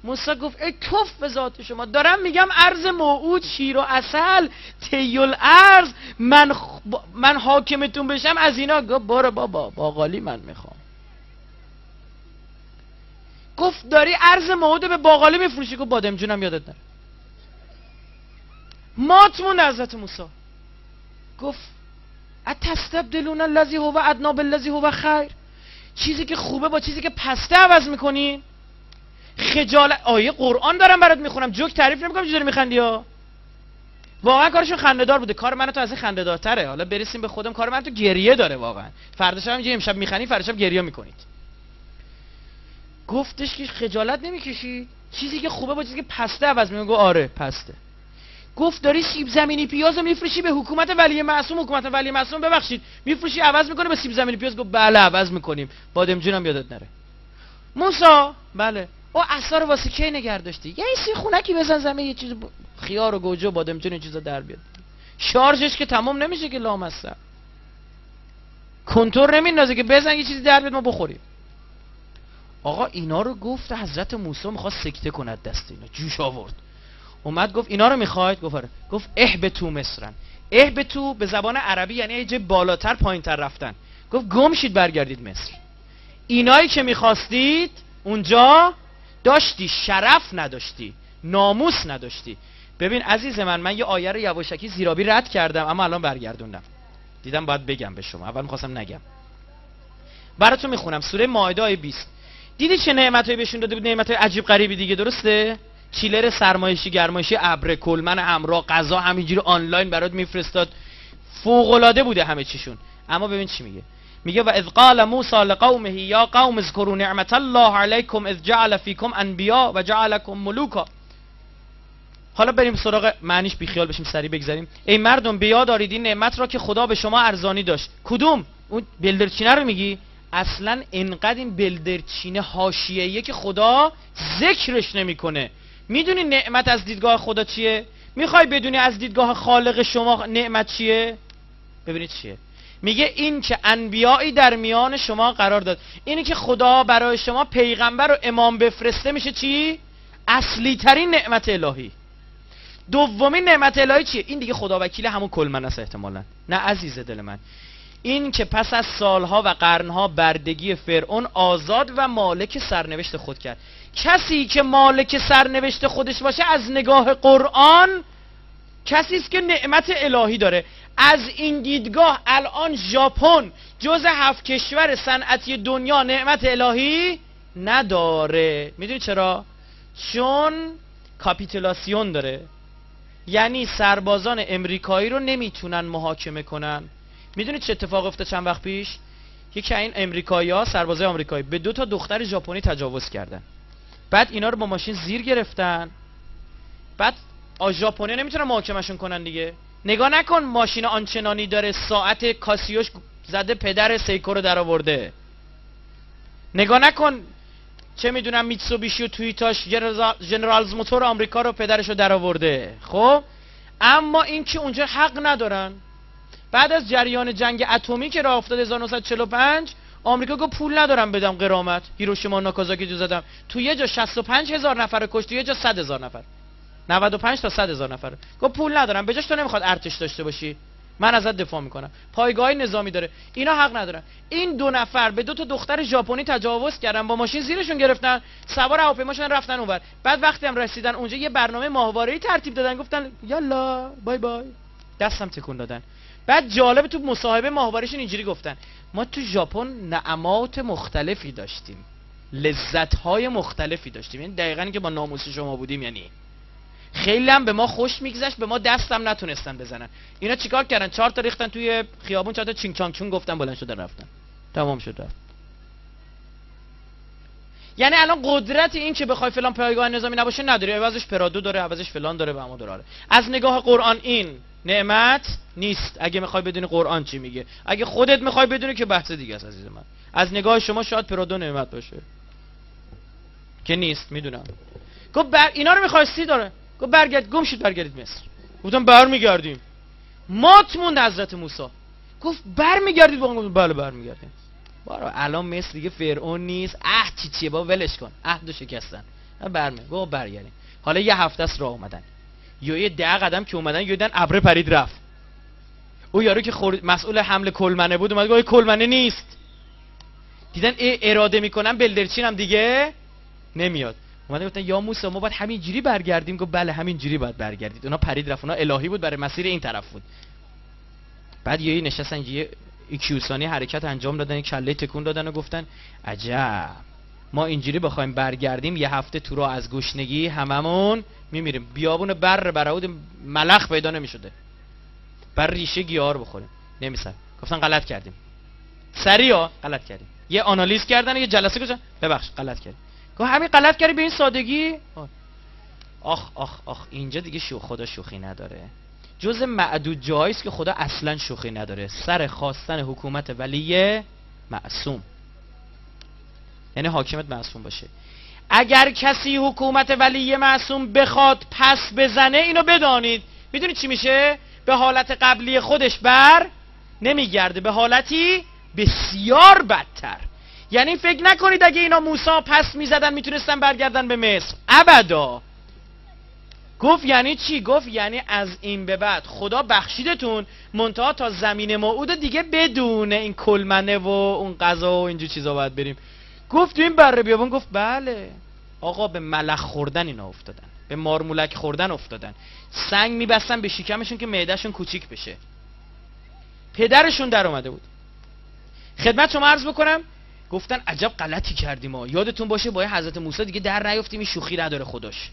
موسی گفت ای توف به ذات شما، دارم میگم ارز موعود، شیر و عسل، تیل ارز، من حاکمتون بشم از اینا. گفت باره بابا باقالی من میخوام. گفت داری ارز موعود به باقالی میفروشی؟ گفت بادم جونم یادت نره. ماتمون حضرت موسی. گفت اتستبدلون الذی هو ادنی بالذی هو خیر، چیزی که خوبه با چیزی که پسته عوض میکنین؟ خجالت. آیه قرآن دارم برات میخونم، جوک تعریف نمیکنم. چجوری میخندی ها؟ واقعا کارشون خنده‌دار بوده. کار من تو از این خنده‌دارتره. حالا برسیم به خودم. کار من تو گریه داره واقعا. فردا شب اینجا امشب میخندی، فردا شب گریه میکنید. گفتش که خجالت نمیکشی؟ چیزی که خوبه با چیزی که پسته عوض میکنی؟ گفت آره پسته. گفت داری سیب زمینی پیازو میفروشی به حکومت ولی معصوم، حکومت ولی معصوم ببخشید میفروشی عوض میکنه به سیب زمینی پیاز؟ گفت بله عوض میکنیم، بادم جونم یادت نره. موسی بله. او عصا رو واسه کی نگه داشتی؟ یه سی خونکی بزن زمین، یه چیز خیار و گوجه و بادم جون این چیزا در بیاد. شارژش که تمام نمیشه که لامصب. کنتور نمیندازه که بزن یه چیزی در بیاد ما بخوریم. آقا اینا رو گفت حضرت موسی میخواست سکته کند دست اینا، جوش آورد. اومد گفت اینا رو میخواید؟ گفت آره. گفت اهبطوا مصرن. اهبطوا به زبان عربی یعنی یه جای بالاتر پایینتر رفتن. گفت گم شید برگردید مصر. اینایی که میخواستید اونجا داشتی، شرف نداشتی، ناموس نداشتی. ببین عزیز من یه آیه رو یواشکی زیرابی رد کردم اما الان برگردوندم، دیدم باید بگم به شما. اول میخواستم نگم، براتون میخونم. سوره مائده آیه 20. دیدی چه نعمتایی بهشون داده بود؟ نعمتای عجیب غریبی دیگه، درسته؟ چیلر سرمایشی، گرمایشی، ابر، کلمن همراه، غذا همینجوری آنلاین برات میفرستاد. فوق العاده بوده همه چیشون. اما ببین چی میگه. میگه و اذ قال موسی لقومه یا قوم اذکروا نعمت الله علیکم اذ جعل فیکم انبیا و جعلکم ملوکا. حالا بریم سراغ معنیش، بیخیال بشیم سریع بگذریم. ای مردم به یاد دارید این نعمت را که خدا به شما ارزانی داشت. کدوم؟ اون بلدرچینه رو میگی؟ اصلا انقدر این بلدرچینه حاشیه‌ایه که خدا ذکرش نمیکنه. میدونی نعمت از دیدگاه خدا چیه؟ میخوای بدونی از دیدگاه خالق شما نعمت چیه؟ ببینید چیه. میگه این که انبیایی در میان شما قرار داد. اینی که خدا برای شما پیغمبر و امام بفرسته میشه چی؟ اصلی ترین نعمت الهی. دومین نعمت الهی چیه؟ این دیگه خدا وکیل همون کلمن است احتمالاً. نه عزیز دل من، این که پس از سالها و قرنها بردگی فرعون آزاد و مالک سرنوشت خود کرد. کسی که مالک سرنوشت خودش باشه از نگاه قرآن کسی است که نعمت الهی داره. از این دیدگاه الان ژاپن جز 7 کشور صنعتی دنیا نعمت الهی نداره. میدونی چرا؟ چون کاپیتولاسیون داره، یعنی سربازان امریکایی رو نمیتونن محاکمه کنن. میدونید چه اتفاق افتاد چند وقت پیش؟ یکی این امریکایی‌ها، سربازای آمریکایی، به 2 تا دختر ژاپنی تجاوز کردن. بعد اینا رو با ماشین زیر گرفتن. بعد ژاپنی‌ها نمیتونن محاکمه‌شون کنن دیگه. نگاه نکن ماشین آنچنانی داره، ساعت کاسیوش زده پدر سیکو رو در آورده. نگاه نکن چه میدونم میتسوبیشی و تویوتاش جنرالز موتور آمریکا رو پدرش رو در آورده. خب اما این که اونجا حق ندارن. بعد از جریان جنگ اتمی که راه افتاد 1945 آمریکا گفت پول ندارم بدم غرامت. هیروشیما و ناکازاکی جو زدم، تو یه جا 65,000 نفر کشت، تو یه جا 100,000 نفر، 95 تا 100,000 نفر. گفت پول ندارم، به جاش تو نمیخواد ارتش داشته باشی، من ازت دفاع میکنم. پایگاه نظامی داره، اینا حق ندارن. این 2 نفر به 2 تا دختر ژاپنی تجاوز کردن، با ماشین زیرشون گرفتن، سوار هواپیماشون رفتن اونور. بعد وقتی هم رسیدن اونجا یه برنامه ماهواره‌ای ترتیب دادن، گفتن یالا بای بای، دستم تکون دادن. بعد جالب تو مصاحبه ماهواره‌شون اینجوری گفتن ما تو ژاپن نعمات مختلفی داشتیم، لذت‌های مختلفی داشتیم. یعنی دقیقاً که با ناموس شما بودیم. یعنی خیلی هم به ما خوش میگذشت، به ما دستم نتونستن بزنن. اینا چیکار کردن؟ 4 تا ریختن توی خیابون، 4 تا چینگ چانگ چون گفتن بلند شدن رفتن. تمام شد رفت. یعنی الان قدرت این که بخوای فلان پایگاه نظامی نباشه نداری، عوضش پرادو داره، عوضش فلان داره و اما داره. از نگاه قرآن این نعمت نیست. اگه میخوای بدونی قرآن چی میگه، اگه خودت میخوای بدونی که بحث دیگه است عزیز من. از نگاه شما شاید پرادو نعمت باشه که نیست، میدونم. گفت اینا رو میخواستی داره. گفت برگرد، گم شید برگردید مصر. گفتم برمیگردیم. مات موند حضرت موسی. گفت برمیگردید. گفتم بله برمیگردیم. بارا الان مصر دیگه فرعون نیست. عهد چیه با ولش کن. عهدو شکستن. گفت برگردیم. حالا یه هفته است راه اومدن. یه 10 قدم که اومدن یه دیدن ابر پرید رفت. او یارو که مسئول حمل کلمنه بود اومد گفت کلمنه نیست. دیدن اراده میکنن بلدرچین هم دیگه نمیاد. اومدن گفتن یا موسی ما باید همینجوری برگردیم. گفت بله همینجوری باید برگردید. اونا پرید رفت، اونا الهی بود، برای مسیر این طرف بود. بعد یه نشستن یه کیوسانی حرکت انجام دادن، یک کله تکون دادن و گفتن عجب ما اینجوری بخوایم برگردیم یه هفته تو راه از گشنگی هممون میمیریم. بیابون برعود ملخ پیدا نمیشده، بر ریشه گیاه بخوریم نمیسن. گفتن غلط کردیم. سریع غلط کردیم. یه آنالیز کردن، یه جلسه گذاشتن ببخش غلط کردیم. گفت همین غلط کردی به این سادگی؟ آخ آخ آخ اینجا دیگه خدا شوخی نداره. جز معدود جایی است که خدا اصلا شوخی نداره. سر خواستن حکومت ولی معصوم، یعنی حاکمت معصوم باشه. اگر کسی حکومت ولی معصوم بخواد پس بزنه، اینو بدانید میدونید چی میشه؟ به حالت قبلی خودش بر نمیگرده، به حالتی بسیار بدتر. یعنی فکر نکنید اگه اینا موسی پس میزدن میتونستن برگردن به مصر، ابدا. گفت یعنی چی؟ گفت یعنی از این به بعد خدا بخشیدتون، منتها تا زمین موعود دیگه بدون این کلمنه و اون غذا و اینجور چیزا باید بریم. گفت این بره بیابون. گفت بله آقا به ملخ خوردن اینا افتادن، به مارمولک خوردن افتادن. سنگ میبستن به شکمشون که معدهشون کوچیک بشه. پدرشون در اومده بود. خدمت شما عرض بکنم گفتن عجب غلطی کردیم ما. یادتون باشه با حضرت موسی دیگه در نیافتیم، این شوخی نداره خودش.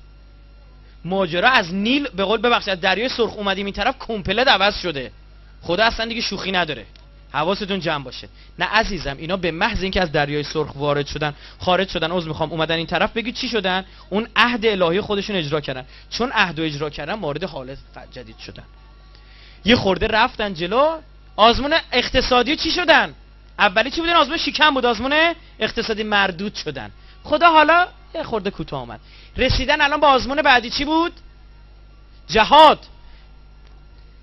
ماجرا از نیل به قول ببخشید از دریای سرخ اومدیم این طرف کمپله عوض شده. خدا اصلا دیگه شوخی نداره، حواستون جمع باشه. نه عزیزم اینا به محض اینکه از دریای سرخ وارد شدن خارج شدن اومدن این طرف، بگید چی شدن؟ اون عهد الهی خودشون اجرا کردن. چون عهد اجرا کردن مورد حالت جدید شدن. یه خورده رفتن جلو. آزمون اقتصادی چی شدن؟ اولی چی بودن؟ آزمون شکم بود، آزمون اقتصادی مردود شدن. خدا حالا یه خورده کوتاه اومد. رسیدن الان با آزمون بعدی چی بود؟ جهاد.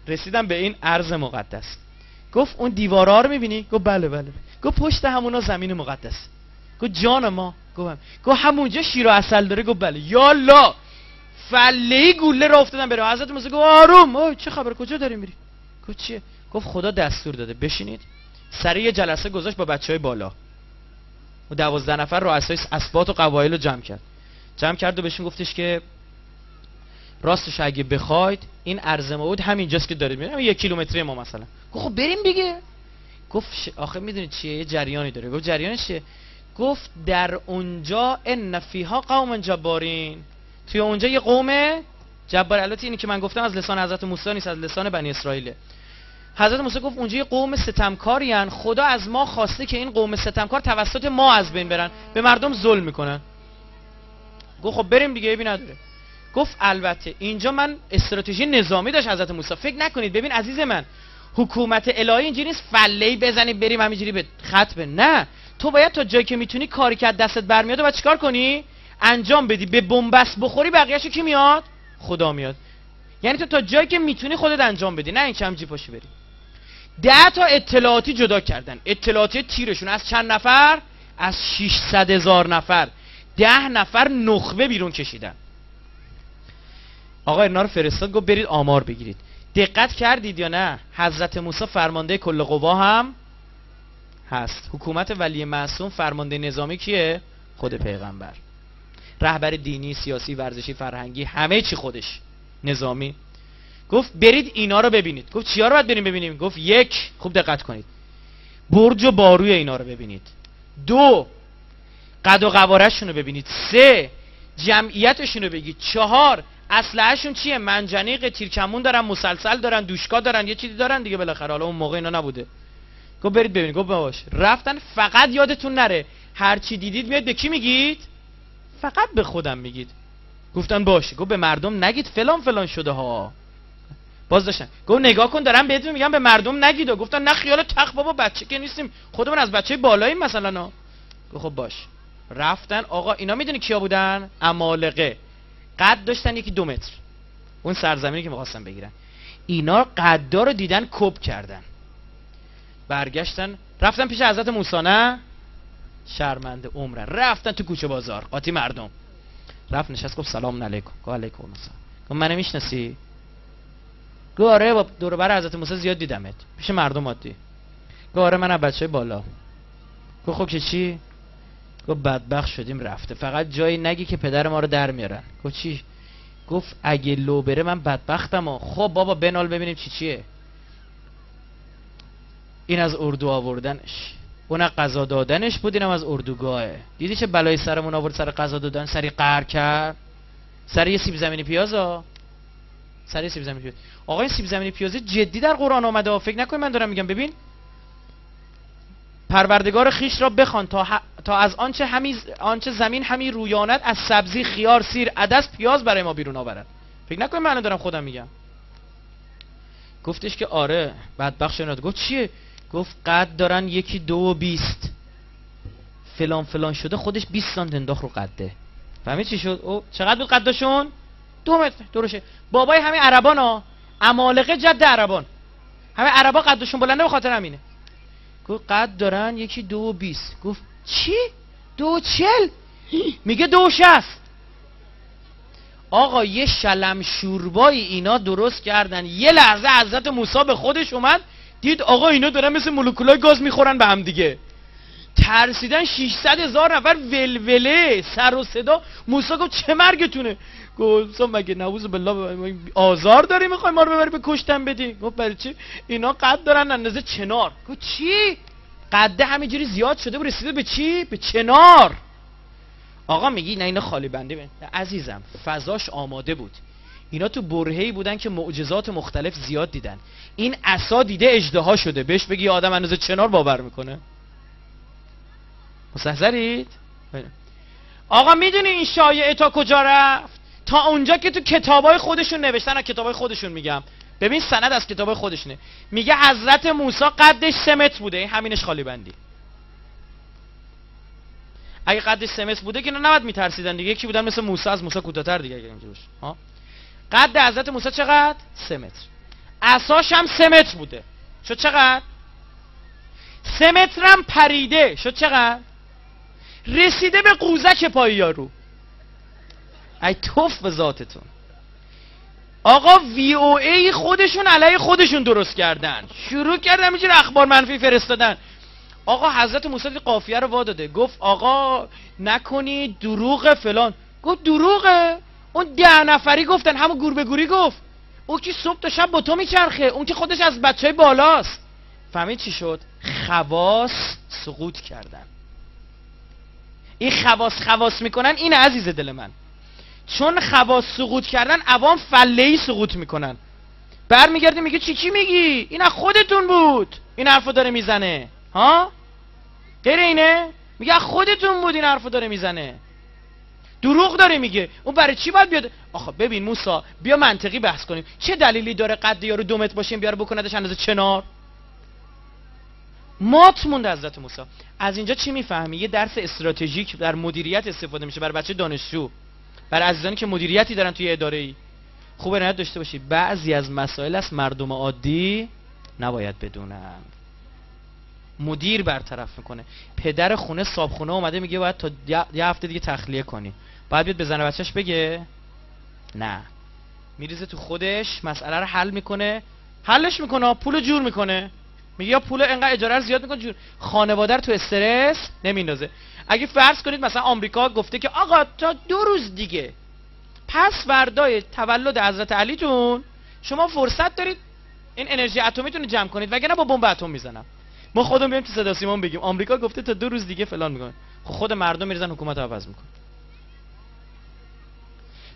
رسیدن به این ارض مقدس. گفت اون دیوارا رو میبینی؟ گفت بله بله. گفت پشت همونا زمین مقدس. گفت جان ما. گفت همونجا شیر و عسل داره؟ گفت بله. یالا فله گوله را افتادن بره. حضرت موسی گفت آروم. اوه چه خبر، کجا داری میری؟ گفت چیه؟ گفت خدا دستور داده بشینید. سر یه جلسه گذاشت با بچهای بالا و 12 نفر رؤسای اسباط و قبایل رو جمع کرد و بهشون گفتش که راستش اگه بخواید این ارض موعود همینجاست که دارید میبینید، 1 کیلومتری ما مثلا. گفت خب بریم دیگه. گفت آخه میدونید چیه؟ یه جریانی داره. گفت جریانش چیه؟ گفت در اونجا ان فیها قوم جبارین، توی اونجا یه قوم جبار. البته اینی که من گفتم از لسان حضرت موسی نیست، از لسان بنی اسرائیله. حضرت موسی گفت اونجا یه قوم ستمکارین، خدا از ما خواسته که این قوم ستمکار توسط ما از بین برن، به مردم ظلم میکنن. گفت خب بریم دیگه، عیبی نداره. گفت البته اینجا من استراتژی نظامی داشت حضرت موسی. فکر نکنید ببین عزیز من حکومت الهی اینجوری نیست فله‌ای بزنی بریم همینجوری به خط به. نه، تو باید تا جایی که میتونی کاری که دستت برمیاد و بعد چیکار کنی؟ انجام بدی. به بنبست بخوری بقیه‌شو کی میاد؟ خدا میاد. یعنی تو تا جایی که میتونی خودت انجام بدی، نه این کم جی پاشی بری. 10 تا اطلاعاتی جدا کردن. اطلاعاتی تیرشون از چند نفر؟ از 600,000 نفر. 10 نفر نخبه بیرون کشیدن. آقا اینا رو فرستاد، گفت برید آمار بگیرید. دقت کردید یا نه؟ حضرت موسی فرمانده کل قوا هم هست. حکومت ولی معصوم فرمانده نظامی کیه؟ خود پیغمبر. رهبر دینی، سیاسی، ورزشی، فرهنگی، همه چی خودش. نظامی. گفت برید اینا رو ببینید. گفت چیا رو باید بریم ببینیم؟ گفت 1 خوب دقت کنید، برج و باروی اینا رو ببینید. 2 قد و قواره‌شون رو ببینید. 3 جمعیتشون رو بگید. 4 اسلحه‌شون چیه؟ منجنیق، تیرکمون دارن، مسلسل دارن، دوشکا دارن، یه چیزی دارن دیگه بالاخره. حالا اون موقع اینا نبوده. گفت برید ببینید. گفت باش. رفتن. فقط یادتون نره هر چی دیدید میاد به کی میگید؟ فقط به خودم میگید. گفتن باشه. گفت به مردم نگید فلان فلان شده ها. باز داشتن. گفت نگاه کن دارم بهتون میگم به مردم نگید. گفتن نه خیال تخ بابا، بچه که نیستیم، خودمون از بچه بالاییم مثلا ها. گفت خب باش. رفتن. آقا اینا میدونی کیا بودن؟ عمالقه. قد داشتن 1-2 متر. اون سرزمینی که می‌خواستن بگیرن. اینا قدا رو دیدن کپ کردن. برگشتن رفتن پیش حضرت موسی. نه شرمنده عمره. رفتن تو کوچه بازار قاطی مردم. رفت نشست گفت سلام علیکم. گفت علیکم السلام. گفت منو میشناسی؟ گفت آره با دور و بر حضرت موسی زیاد دیدمت پیش مردم عادی. گفت آره من از بچهای بالا. گفت خب که چی؟ گفت بدبخت شدیم رفته، فقط جایی نگی که پدر ما رو در میارن. گفت چی؟ گفت اگه لو بره من بدبختم. خب بابا بنال ببینیم چیه. این از اردو آوردنش، اون قضا دادنش بود، اینم از اردوگاهه. دیدی چه بلای سرمون آورد سر قضا دادن؟ سری قهر کرد سر یه سیب زمینی پیازا. سر یه سیب زمینی پیاز. آقا این سیب زمینی پیاز جدی در قرآن آمده. فکر نکن من دارم میگم. ببین پروردگار خیش را بخوان تا از آنچه زمین همی رویاند، از سبزی، خیار، سیر، عدس، پیاز برای ما بیرون آورد. فکر نکن من دارم خودم میگم. گفتش که آره بدبخت شدن. گفت چیه؟ گفت قد دارن 1.220 فلان فلان شده. خودش 20 سانت انداخت رو قده. فهمید چی شد؟ او چقدر بود قدشون؟ 2 متر درشه. بابای همین عربان ها، عمالقه جد عربان، همه عربا قدشون بلنده به خاطر همینه. گفت قد دارن 1.220. گفت چی؟ 2.40. میگه 2.60. آقا یه شلم شوربایی اینا درست کردن. یه لحظه حضرت موسی به خودش اومد، دید آقا اینا دارن مثل مولکولای گاز میخورن به هم دیگه. ترسیدن. 600,000 نفر ولوله سر و صدا. موسی گفت چه مرگتونه؟ گفت مگه نعوذ بالله آزار داری میخوای ما رو ببری به کشتن بدی؟ گفت برای چی؟ اینا قد دارن اندازه چنار. گفت چی؟ قده همینجوری زیاد شده و رسیده به چی؟ به چنار. آقا میگی نه اینا خالی بندی بین. عزیزم فضاش آماده بود. اینا تو برهه‌ای بودن که معجزات مختلف زیاد دیدن. این عصا دیده اژدها شده، بهش بگی آدم اندازه چنار باور میکنه؟ مستحضرید؟ آقا میدونی این شایعه تا کجا رفت؟ تا اونجا که تو کتابای خودشون نوشتن. از کتابای خودشون میگم، ببین سند از کتابای خودشونه. میگه حضرت موسی قدش 3 متر بوده. همینش خالی بندی. اگه قدش 3 متر بوده که نه نباید میترسیدن دیگه. یکی بودن مثل موسی، از موسی کوتاه‌تر دیگه اگه اینجوریش. ها قد حضرت موسی چقدر؟ 3 متر. عصاش هم 3 متر بوده. شد چقدر؟ 3 متر هم پریده. شد چقدر؟ رسیده به قوزک پای یارو. ای توف به ذاتتون. آقا وی او ای خودشون علیه خودشون درست کردن. شروع کردن همینجوری اخبار منفی فرستادن. آقا حضرت موسی قافیه رو واداده. گفت آقا نکنی دروغ فلان. گفت دروغه؟ اون 10 نفری گفتن، همون گور به گوری گفت. اون که صبح تا شب با تو میچرخه، اون که خودش از بچهای بالاست. فهمید چی شد؟ خواص سقوط کردن. این خواص میکنن. این عزیز دل من، چون خواص سقوط کردن عوام فله‌ای سقوط میکنن. برمیگرده میگه چی میگی؟ این از خودتون بود این حرفو داره میزنه. ها غیر اینه؟ میگه از خودتون بود این حرفو داره میزنه. دروغ داره میگه. اون برای چی باید بیاد؟ آخه ببین موسی، بیا منطقی بحث کنیم. چه دلیلی داره قد یارو 2 متر باشه بیاره بکندش اندازه چنار؟ مات مونده حضرت موسی. از اینجا چی میفهمی؟ یه درس استراتژیک در مدیریت استفاده میشه برای بچه دانشجو، برای عزیزانی که مدیریتی دارن توی اداره ای. خوب عنایت داشته باشید بعضی از مسائل از مردم عادی نباید بدونن. مدیر برطرف میکنه. پدر خونه صابخونه اومده میگه باید تا یه هفته دیگه تخلیه کنی. باید بیاد به زن بچهش بگه؟ نه. میریزه تو خودش، مسئله رو حل میکنه، حلش میکنه، پول جور میکنه. میگه یا پول اینقدر اجاره رو زیاد میکنه جور. خانواده رو تو استرس نمیندازه. اگه فرض کنید مثلا آمریکا گفته که آقا تا 2 روز دیگه پس فردای تولد حضرت علی جون شما فرصت دارید این انرژی اتمیتون رو جمع کنید وگرنه با بمب اتم میزنم. ما خودمون بیایم تو صدا سیما بگیم آمریکا گفته تا 2 روز دیگه فلان میکنه. خود مردم میریزن حکومت رو عوض میکنه.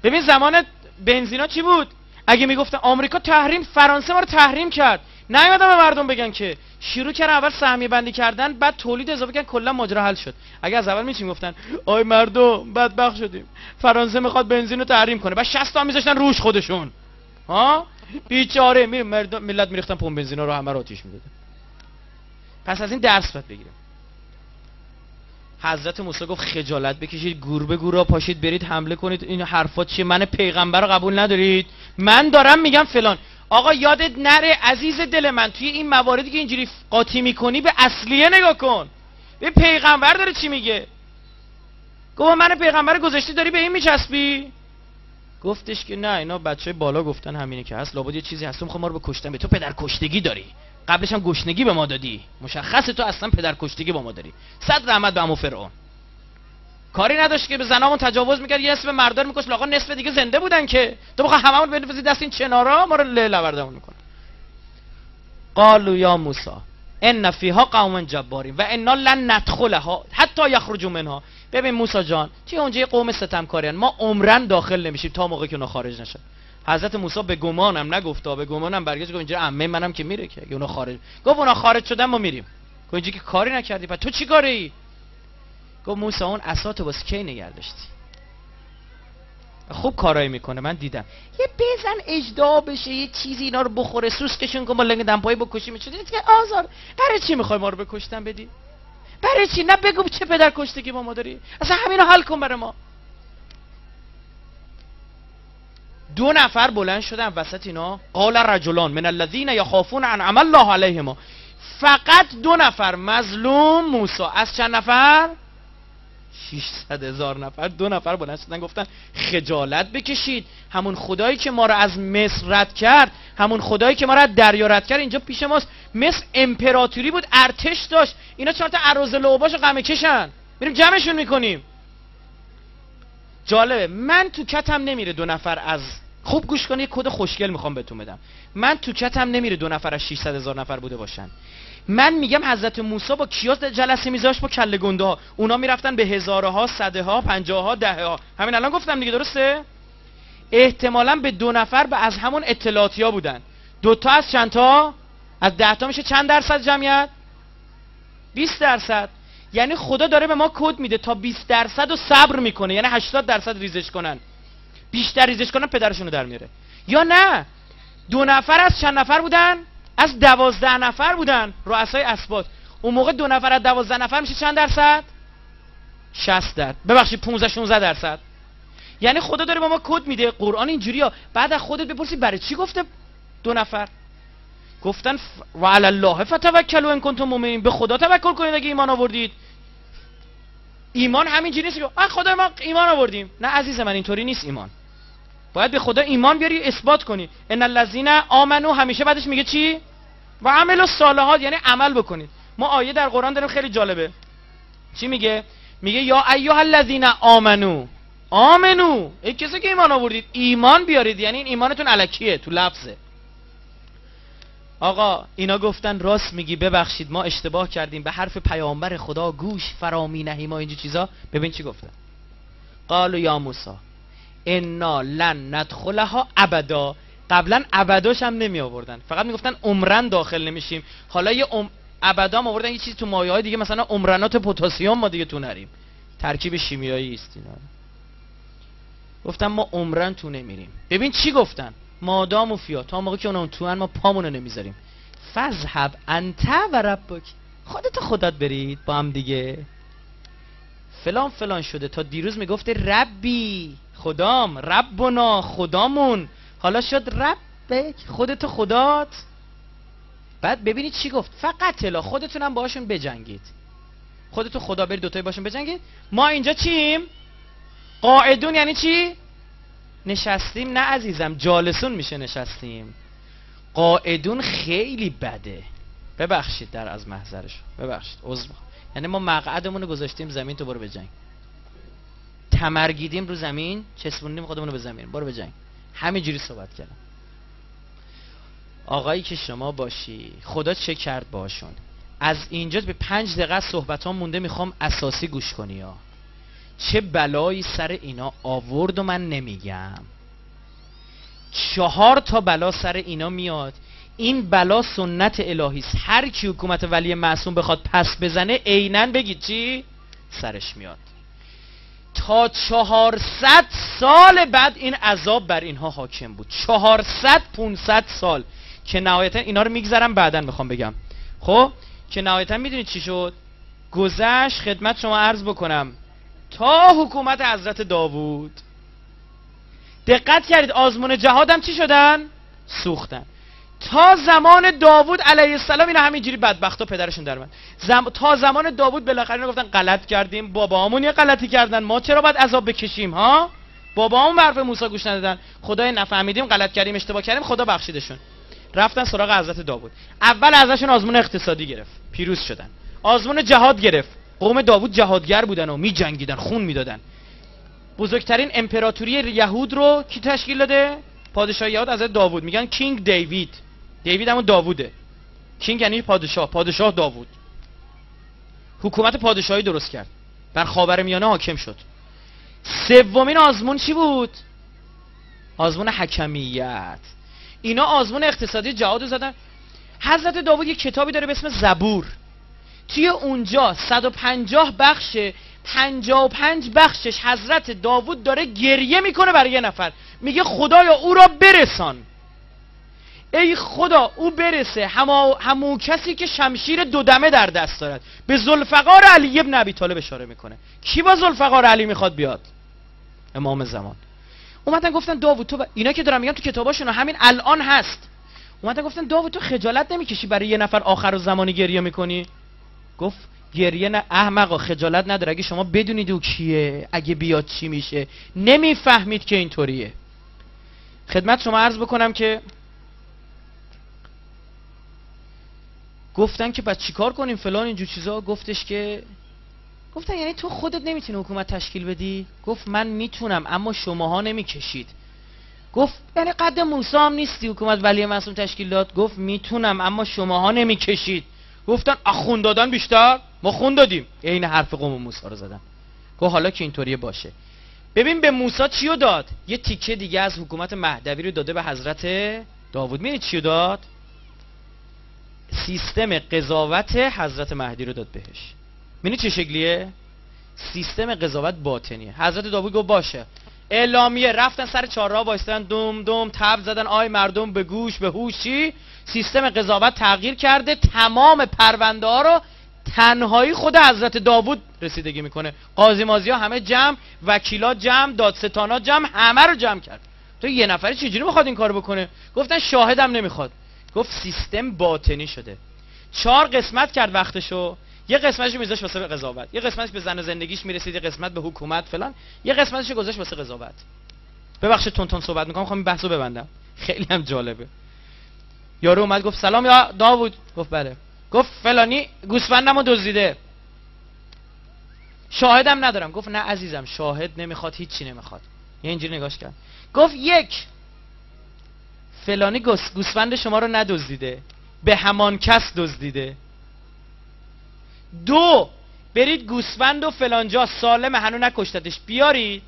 ببین زمان بنزینا چی بود؟ اگه میگفتن آمریکا تحریم، فرانسه ما رو تحریم کرد، نیومدن به مردم بگن که شروع کردن اول سهمیه بندی کردن، بعد تولید اضافه کردن، کلا ماجرا حل شد. اگه از اول میگفتن آی مردم بدبخت شدیم، فرانسه میخواد بنزین رو تحریم کنه، بعد 60 تا میذاشتن روش خودشون، ها بیچاره مردم ملت میریختن پمپ بنزینا رو همه رو آتیش میدادن. پس از این درس باید بگیریم. حضرت موسی گفت خجالت بکشید، گور به گورا پاشید برید حمله کنید. این حرفات چیه؟ من پیغمبر رو قبول ندارید؟ من دارم میگم فلان. آقا یادت نره عزیز دل من، توی این مواردی که اینجوری قاطی میکنی به اصلیه نگاه کن. به پیغمبر داره چی میگه. گفت من پیغمبر گذاشتی داری به این میچسبی؟ گفتش که نه اینا بچه بالا گفتن همینه که هست، لابد یه چیزی هست، میخوام ما رو بکشتن. به تو پدر کشتگی داری، قبلش هم گشنگی به ما دادی، مشخصه تو اصلا پدر کشتگی با ما داری. صد رحمت به عمو فرعون. کاری نداشت که به زنامون تجاوز میکرد، یه نصف مردار میکشت، آقا نصف دیگه زنده بودن که تو بخوای هممون بندازی دست این چنارا ما رو لوردمون میکنه. قالوا یا موسی ان فیها قوم جبارین و انا لن ندخلها حتی یخرجوا منها. ببین موسی جان، توی اونجا یه قوم ستمکارین، ما عمرن داخل نمیشیم تا موقعی که اونا خارج نشن. حضرت موسی به گمانم نگفت، به گمانم برگشت گفت اینجا عمه منم که میره که اونا خارج. گفت اونا خارج شدن ما میریم. گفت اینجا که کاری نکردی، پس تو چی کاری؟ گفت موسی اون عصاتو واسه کی نگه داشتی؟ خوب کارایی میکنه من دیدم. یه بزن اجدا بشه، یه چیزی اینا رو بخوره، سوسکشون کن با لنگ دمپایی بکشی میشه. دیدی که آزار. برای چی میخوای ما رو بکشتن بدی؟ برای چی؟ نه بگو چه پدر کشتگی با ما داری؟ اصلا همینو حل کن برای ما. 2 نفر بلند شدن وسط اینا، قال رجلان من الذين يخافون انعم الله عليهم. فقط 2 نفر مظلوم موسی از چند نفر؟ 600,000 نفر. 2 نفر بلند شدن گفتن خجالت بکشید، همون خدایی که ما رو از مصر رد کرد، همون خدایی که ما رو از دریا رد کرد اینجا پیش ماست. مصر امپراتوری بود، ارتش داشت، اینا 4 تا عروض لعباشو غمه کشن، میریم جمعشون میکنیم. جالبه من تو کتم نمیره 2 نفر از، خوب گوش کنید، یه کد خوشگل میخوام بهتون بدم. من تو کتم نمیره 2 نفر از 600,000 نفر بوده باشن. من میگم حضرت موسی با کیا جلسه میذاشت؟ با کله گنده ها. اونا میرفتن به هزارها، صدها، 50ها، دهها. همین الان گفتم دیگه، درسته؟ احتمالاً به 2 نفر به از همون اطلاعاتیا بودن. 2 تا از چند تا؟ از 10 تا میشه چند درصد جمعیت؟ 20%. یعنی خدا داره به ما کد میده تا 20% رو صبر میکنه، یعنی 80% ریزش کنن. بیشتر ریزش کنن پدرشونو در میاره. یا نه 2 نفر از چند نفر بودن؟ از 12 نفر بودن رؤسای اسباط. اون موقع 2 نفر از 12 نفر میشه چند درصد؟ 60%. ببخشید 15-16%. یعنی خدا داره به ما کد میده. قرآن اینجوریه. بعد از خودت بپرسی برای چی گفته 2 نفر؟ گفتن و علی الله فتوکلوا ان کنتم مؤمنین. به خدا توکل کنید اگه ایمان آوردید. ایمان همینجوری نیست که خدا ما ایمان آوردیم. نه عزیز من، اینطوری نیست ایمان. باید به خدا ایمان بیاری، اثبات کنی. ان الذين آمنوا همیشه بعدش میگه چی؟ و عملوا الصالحات، یعنی عمل بکنید. ما آیه در قرآن داریم خیلی جالبه. چی میگه؟ میگه یا ایها الذين آمنوا. آمنو، ای کسی که ایمان آوردید ایمان بیارید، یعنی این ایمانتون الکیه، تو لفظه. آقا اینا گفتن راست میگی، ببخشید ما اشتباه کردیم، به حرف پیامبر خدا گوش فرامی نهیم و اینجور چیزا. ببین چی گفتن. قالوا یا موسی انا لن ندخلها ابدا. قبلا ابداش هم نمی آوردن، فقط میگفتن عمرن داخل نمیشیم. حالا یه ابدا هم آوردن، یه چیزی تو مایه های دیگه، مثلا عمرنات پتاسیم ما دیگه تو نریم، ترکیب شیمیایی است اینا. گفتن ما عمرن تو نمیریم. ببین چی گفتن، مادام و فیا، تا موقعی که اونا تو ان ما پامونو نمیذاریم. فذهب انت و ربک، خودت خودت برید با هم دیگه. فلان فلان شده، تا دیروز میگفته ربی، خدام، ربنا، خدامون، حالا شد ربک، خودت خدات. بعد ببینید چی گفت، فقط الا خودتونم باشون بجنگید، خودتو خدا برید دوتایی باشون بجنگید. ما اینجا چیم؟ قاعدون. یعنی چی؟ نشستیم. نه عزیزم، جالسون میشه نشستیم. قاعدون خیلی بده، ببخشید در از محضرش، ببخشید عذر میخوام. یعنی ما مقعدمون رو گذاشتیم زمین، تو برو بجنگ. تمرگیدیم رو زمین، چسبوندیم خودمون رو به زمین، برو بجنگ. همینجوری صحبت کردم. آقایی که شما باشی خدا چه کرد باشون. از اینجا به 5 دقیقه صحبت ها مونده، میخوام اساسی گوش کنی ها. چه بلایی سر اینا آورد و من نمیگم. 4 تا بلا سر اینا میاد. این بلا سنت الهی است. هر کی حکومت ولی معصوم بخواد پس بزنه، عیناً بگید چی؟ سرش میاد. تا 400 سال بعد این عذاب بر اینها حاکم بود. 400-500 سال که نهایتا اینا رو میگذرم بعداً میخوام بگم. خب که نهایتا میدونید چی شد؟ گذشت خدمت شما عرض بکنم تا حکومت حضرت داوود. دقت کردید آزمون جهادم چی شدن؟ سوختن. تا زمان داوود علیه السلام اینا همینجوری بدبختا پدرشون در من. تا زمان داوود بالاخره اینا گفتن غلط کردیم، باباهامون یه غلطی کردن، ما چرا باید عذاب بکشیم ها؟ باباهامون به حرف موسی گوش ندادن، خدای نفهمیدیم، غلط کردیم، اشتباه کردیم، خدا بخشیدشون. رفتن سراغ حضرت داوود. اول ازشون آزمون اقتصادی گرفت، پیروز شدن. آزمون جهاد گرفت. قوم داوود جهادگر بودن و می‌جنگیدن، خون میدادن. بزرگترین امپراتوری یهود رو کی تشکیل داده؟ پادشاه یهود حضرت داوود. میگن کینگ دیوید. دیوید همون داووده. کینگ یعنی پادشاه، پادشاه داوود. حکومت پادشاهی درست کرد. بر خاورمیانه حاکم شد. سومین آزمون چی بود؟ آزمون حکمیت. اینا آزمون اقتصادی جهاد رو زدن. حضرت داوود یک کتابی داره به اسم زبور. توی اونجا 150 بخشه، 55 بخشش حضرت داوود داره گریه میکنه برای یه نفر. میگه خدایا او را برسان. ای خدا او برسه، همون کسی که شمشیر دودمه در دست دارد. به ذوالفقار علی ابن ابی طالب اشاره میکنه. کی با ذوالفقار علی میخواد بیاد؟ امام زمان. اومدن گفتن داوود تو اینا که دارن میگن تو کتاباشون همین الان هست. اومدن گفتن داوود تو خجالت نمیکشی برای یه نفر آخر زمانی گریه میکنی؟ گفت گریه نه احمقا، خجالت نداره. اگه شما بدونید او کیه، اگه بیاد چی میشه، نمیفهمید که اینطوریه. خدمت شما عرض بکنم که گفتن که بعد چیکار کنیم فلان اینجور چیزا. گفتش که گفتن یعنی تو خودت نمیتونی حکومت تشکیل بدی؟ گفت من میتونم اما شماها نمیکشید. گفت یعنی قد موسی هم نیستی حکومت ولی معصوم تشکیل داد؟ گفت میتونم اما شماها نمیکشید. گفتن خون دادن بیشتر؟ ما خون دادیم. عین حرف قوم موسی رو زدن. گفت حالا که اینطوریه باشه. ببین به موسی چیو داد؟ یه تیکه دیگه از حکومت مهدوی رو داده به حضرت داوود. می‌بینید چیو داد؟ سیستم قضاوت حضرت مهدی رو داد بهش. می‌بینید چه شکلیه؟ سیستم قضاوت باطنیه. حضرت داوود گفت باشه. اعلامیه رفتن سر چهارراه وایستادن، دوم دوم تب زدن، آی مردم به گوش به هوش. چی؟ سیستم قضاوت تغییر کرده. تمام پرونده ها رو تنهایی خود حضرت داوود رسیدگی میکنه. قاضی مازی ها همه جمع، وکیلا جمع، دادستانا جمع، همه رو جمع کرد. تو یه نفری چجوری میخواد این کارو بکنه؟ گفتن شاهدم نمیخواد. گفت سیستم باطنی شده. 4 قسمت کرد وقتشو. یه قسمتش میذاش واسه قضاوت، یه قسمتش به زن و زندگیش میرسید، یه قسمت به حکومت فلان، یه قسمتش گذاشت واسه قضاوت. ببخشید تون صحبت میکنم، میخوام این بحثو ببندم، خیلی هم جالبه. یارو اومد گفت سلام یا داوود. گفت بله. گفت فلانی گوسفندمو دزدیده، شاهدم ندارم. گفت نه عزیزم شاهد نمیخواد، هیچی نمیخواد. یه اینجوری نگاش کرد. گفت 1 فلانی گوسفند شما رو ندزدیده، به همان کس دزدیده. 2 برید گوسفند و فلانجا سالم هنو نکشتتش بیارید.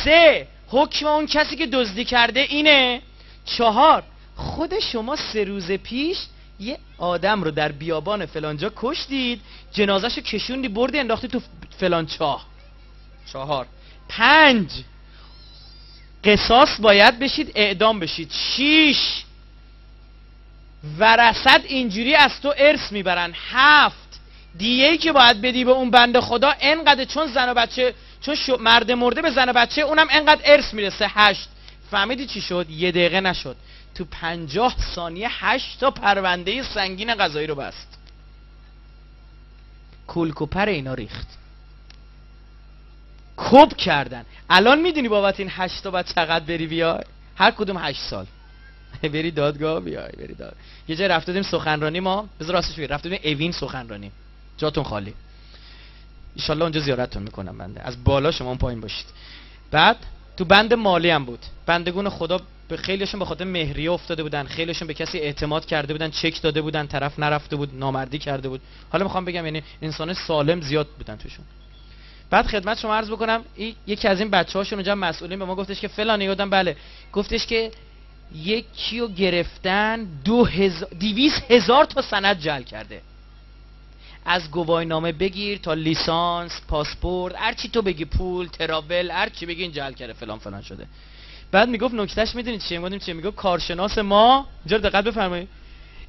3 حکم اون کسی که دزدی کرده اینه. 4 خود شما 3 روز پیش یه آدم رو در بیابان فلانجا کشتید، جنازه‌شو کشوندی بردی انداختی تو فلان چاه. 4 5 قصاص باید بشید، اعدام بشید. 6 ورثت اینجوری از تو ارث میبرن. 7 دیه‌ای که باید بدی به اون بنده خدا انقدر، چون زن و بچه، چون مرد مرده به زن و بچه اونم انقدر ارث میرسه. 8 فهمیدی چی شد؟ 1 دقیقه نشد تو 50 ثانیه 8 تا پرونده سنگین قضایی رو بست. کلکوپر اینا ریخت، کپ کردن. الان میدونی بابت این 8 تا بعد چقدر بری بیای؟ هر کدوم 8 سال بری دادگاه بیای، بری داد. یه جای رفته بودیم سخنرانی، ما بذار راستش بگم رفته بودیم اوین سخنرانی، جاتون خالی، ان شاء الله اونجا زیارتتون میکنم بنده، از بالا شما اون پایین باشید. بعد تو بند مالی هم بود، بندگون خدا به خیلیشون به خاطر مهریه افتاده بودن، خیلیشون به کسی اعتماد کرده بودن، چک داده بودن، طرف نرفته بود، نامردی کرده بود. حالا میخوام بگم یعنی انسان سالم زیاد بودن توشون. بعد خدمت شما عرض بکنم یکی از این بچه‌هاشون اونجا مسئولین به ما گفتش که فلان، یادم بله، گفتش که یکیو گرفتن 200,000 تا سند جعل کرده، از گواهینامه بگیر تا لیسانس، پاسپورت، هر چی تو بگی، پول، تراول، هر چی بگی این جعل کرده، فلان فلان شده. بعد میگفت نکتهش میدونید چیه؟ میگفتیم چیه؟ میگفت کارشناس ما، اینجا دقت بفرمایید،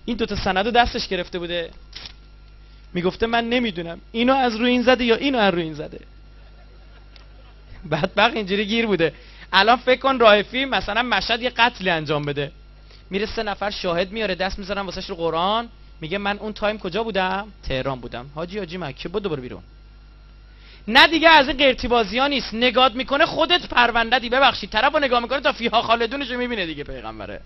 این دوتا سندو دستش گرفته بوده، میگفته من نمیدونم اینو از روی این زده یا اینو از روی این زده. بعد اینجوری گیر بوده. الان فکر کن رائفی مثلا مشهد یه قتلی انجام بده، میره 3 نفر شاهد میاره، دست میذارن واسش رو قرآن، میگه من اون تایم کجا بودم؟ تهران بودم. حاجی مکه بود، دوباره بیرون. نه دیگه از این قرتی بازی ها نیست. نگاه میکنه خودت پرونده دی، ببخشید طرفو نگاه میکنه تا فیها خالدونشو میبینه دیگه پیغمبره.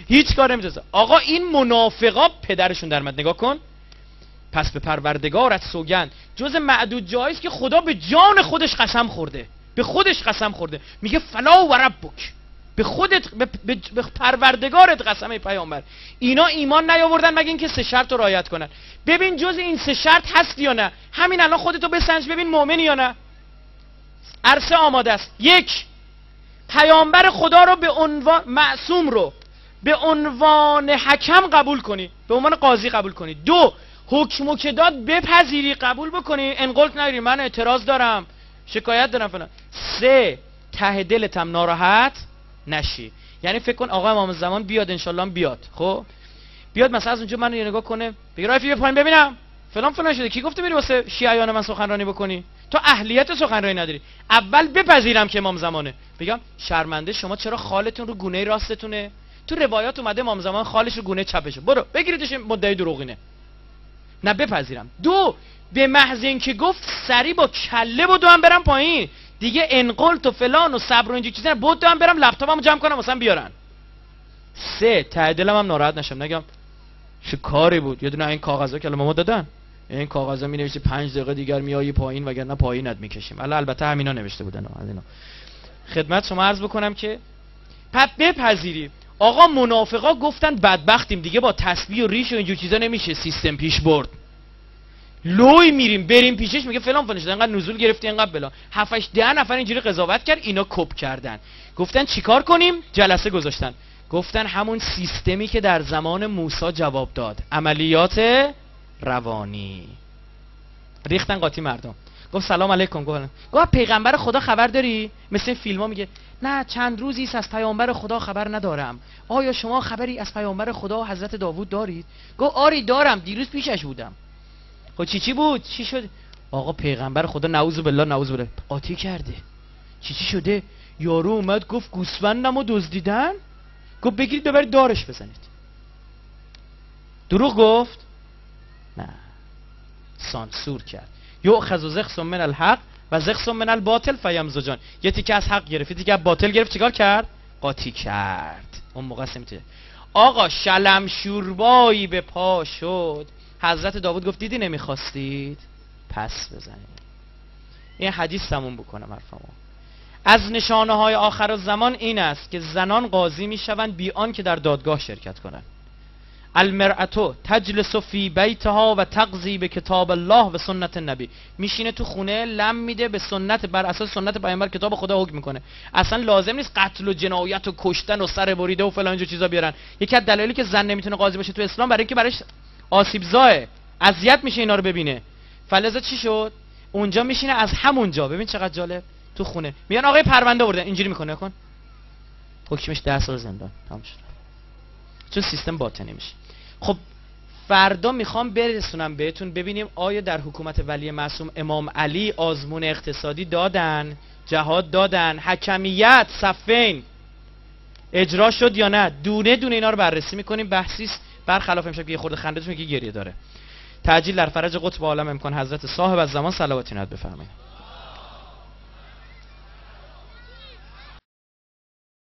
هیچ کار نمیتونه. آقا این منافقا پدرشون در اومد. نگاه کن. پس به پروردگارت سوگند، جز معدود جاییست که خدا به جان خودش قسم خورده، به خودش قسم خورده، میگه فلا و ربک، به خودت به پروردگارت قسم ای پیامبر. اینا ایمان نیاوردن مگه اینکه 3 شرط رو رعایت کنن. ببین جز این 3 شرط هست یا نه؟ همین الان خودتو بسنج ببین مؤمنی یا نه. عرصه آماده است. 1 پیامبر خدا رو به عنوان معصوم رو به عنوان حکم قبول کنی، به عنوان قاضی قبول کنی. 2 حکمو که داد بپذیری، قبول بکنی، انقلت نگیری، من اعتراض دارم، شکایت دارم فلان. 3 ته دلت هم ناراحت نشی. یعنی فکر کن آقا امام زمان بیاد، انشالله بیاد، خب بیاد مثلا از اونجا منو نگاه کنه، بگه رافی بیا پایین ببینم فلان فلان شده، کی گفته میری واسه شیعیان من سخنرانی بکنی؟ تو اهلیت سخنرانی نداری. اول بپذیرم که امام زمانه، بگم شرمنده شما، چرا خالتون رو گونه راستتونه؟ تو روایات اومده امام زمان خالش رو گونه چپشه، برو بگیریدش مدعی دروغینه. نه بپذیرم. 2 به محض اینکه گفت سری با کله بدو هم برم پایین دیگه، انقلت و فلان و صبر و اینجور چیزا، بود هم برم لپتاپمو جمع کنم مثلا بیارن. 3 ته دلم هم ناراحت نشم، نگم چه کاری بود، یه دونه این کاغذا که ما دادن، این کاغذا می نوشته 5 دقیقه دیگر میای پایین وگرنه پایینت میکشیم. البته همینا نوشته بودن از اینا. خدمت شما عرض بکنم که بپذیری. آقا منافقا گفتن بدبختیم دیگه، با تسبیح و ریش و اینجور چیزا نمیشه سیستم پیش برد، لوی میریم بریم پیشش، میگه فلان فلان شده، انقدر نزول گرفتی، انقدر بلا. 7 8 10 نفر اینجوری قضاوت کرد، اینا کپ کردن، گفتن چیکار کنیم؟ جلسه گذاشتن، گفتن همون سیستمی که در زمان موسی جواب داد، عملیات روانی. ریختن قاطی مردم. گفت سلام علیکم. گفت پیغمبر خدا خبر داری؟ مثل این فیلم‌ها میگه نه چند روزی است از پیامبر خدا خبر ندارم، آیا شما خبری از پیامبر خدا حضرت داوود دارید؟ گفت آری دارم، دیروز پیشش بودم. خب چی بود؟ چی شد؟ آقا پیغمبر خدا نعوذ بالله نعوذ بالله قاطی کرده. چی شده؟ یارو اومد گفت گوسفندمو دزدیدن، گفت بگیرید ببرید دارش بزنید. دروغ گفت؟ نه، سانسور کرد. یؤخذ زخس من الحق و زخس من الباطل فیمزجان. یه تیکه از حق گرفت، یه تیکه از باطل گرفت، چیکار کرد؟ قاطی کرد. اون موقع سمیته. آقا شلم شوربایی به پا شد، حضرت داوود گفت دیدی نمیخواستید پس بزنید. این حدیث تموم بکنم حرفمو. از نشانه های آخر الزمان این است که زنان قاضی میشوند بی آن که در دادگاه شرکت کنند. المرأة تجلس فی بیتها و تقضی به کتاب الله و سنت النبی. میشینه تو خونه لم میده به سنت، بر اساس سنت پیامبر کتاب خدا حکم میکنه. اصلا لازم نیست قتل و جنایت و کشتن و سر بریده و فلان اینجور چیزا بیارن. یکی از دلایلی که زن نمیتونه قاضی باشه تو اسلام برای اینکه براش آسیب زاه، اذیت میشه اینا رو ببینه. فلذا چی شد؟ اونجا میشینه از همونجا، ببین چقدر جالب، تو خونه میگن آقای پرونده آوردن، اینجوری میکنه، کن حکمش 10 سال زندان تمام شد، چون سیستم باطنی میشه. خب فردا میخوام برسونم بهتون ببینیم آیا در حکومت ولی معصوم امام علی آزمون اقتصادی دادن، جهاد دادن، حکمیت، صفین. اجرا شد یا نه، دونه دونه اینا رو بررسی میکنیم. بحثی است برخلاف امشب که یه خورده خنده‌تون که گریه داره. تعجیل در فرج قطب عالم امکان حضرت صاحب الزمان صلوات اینت بفرمایید.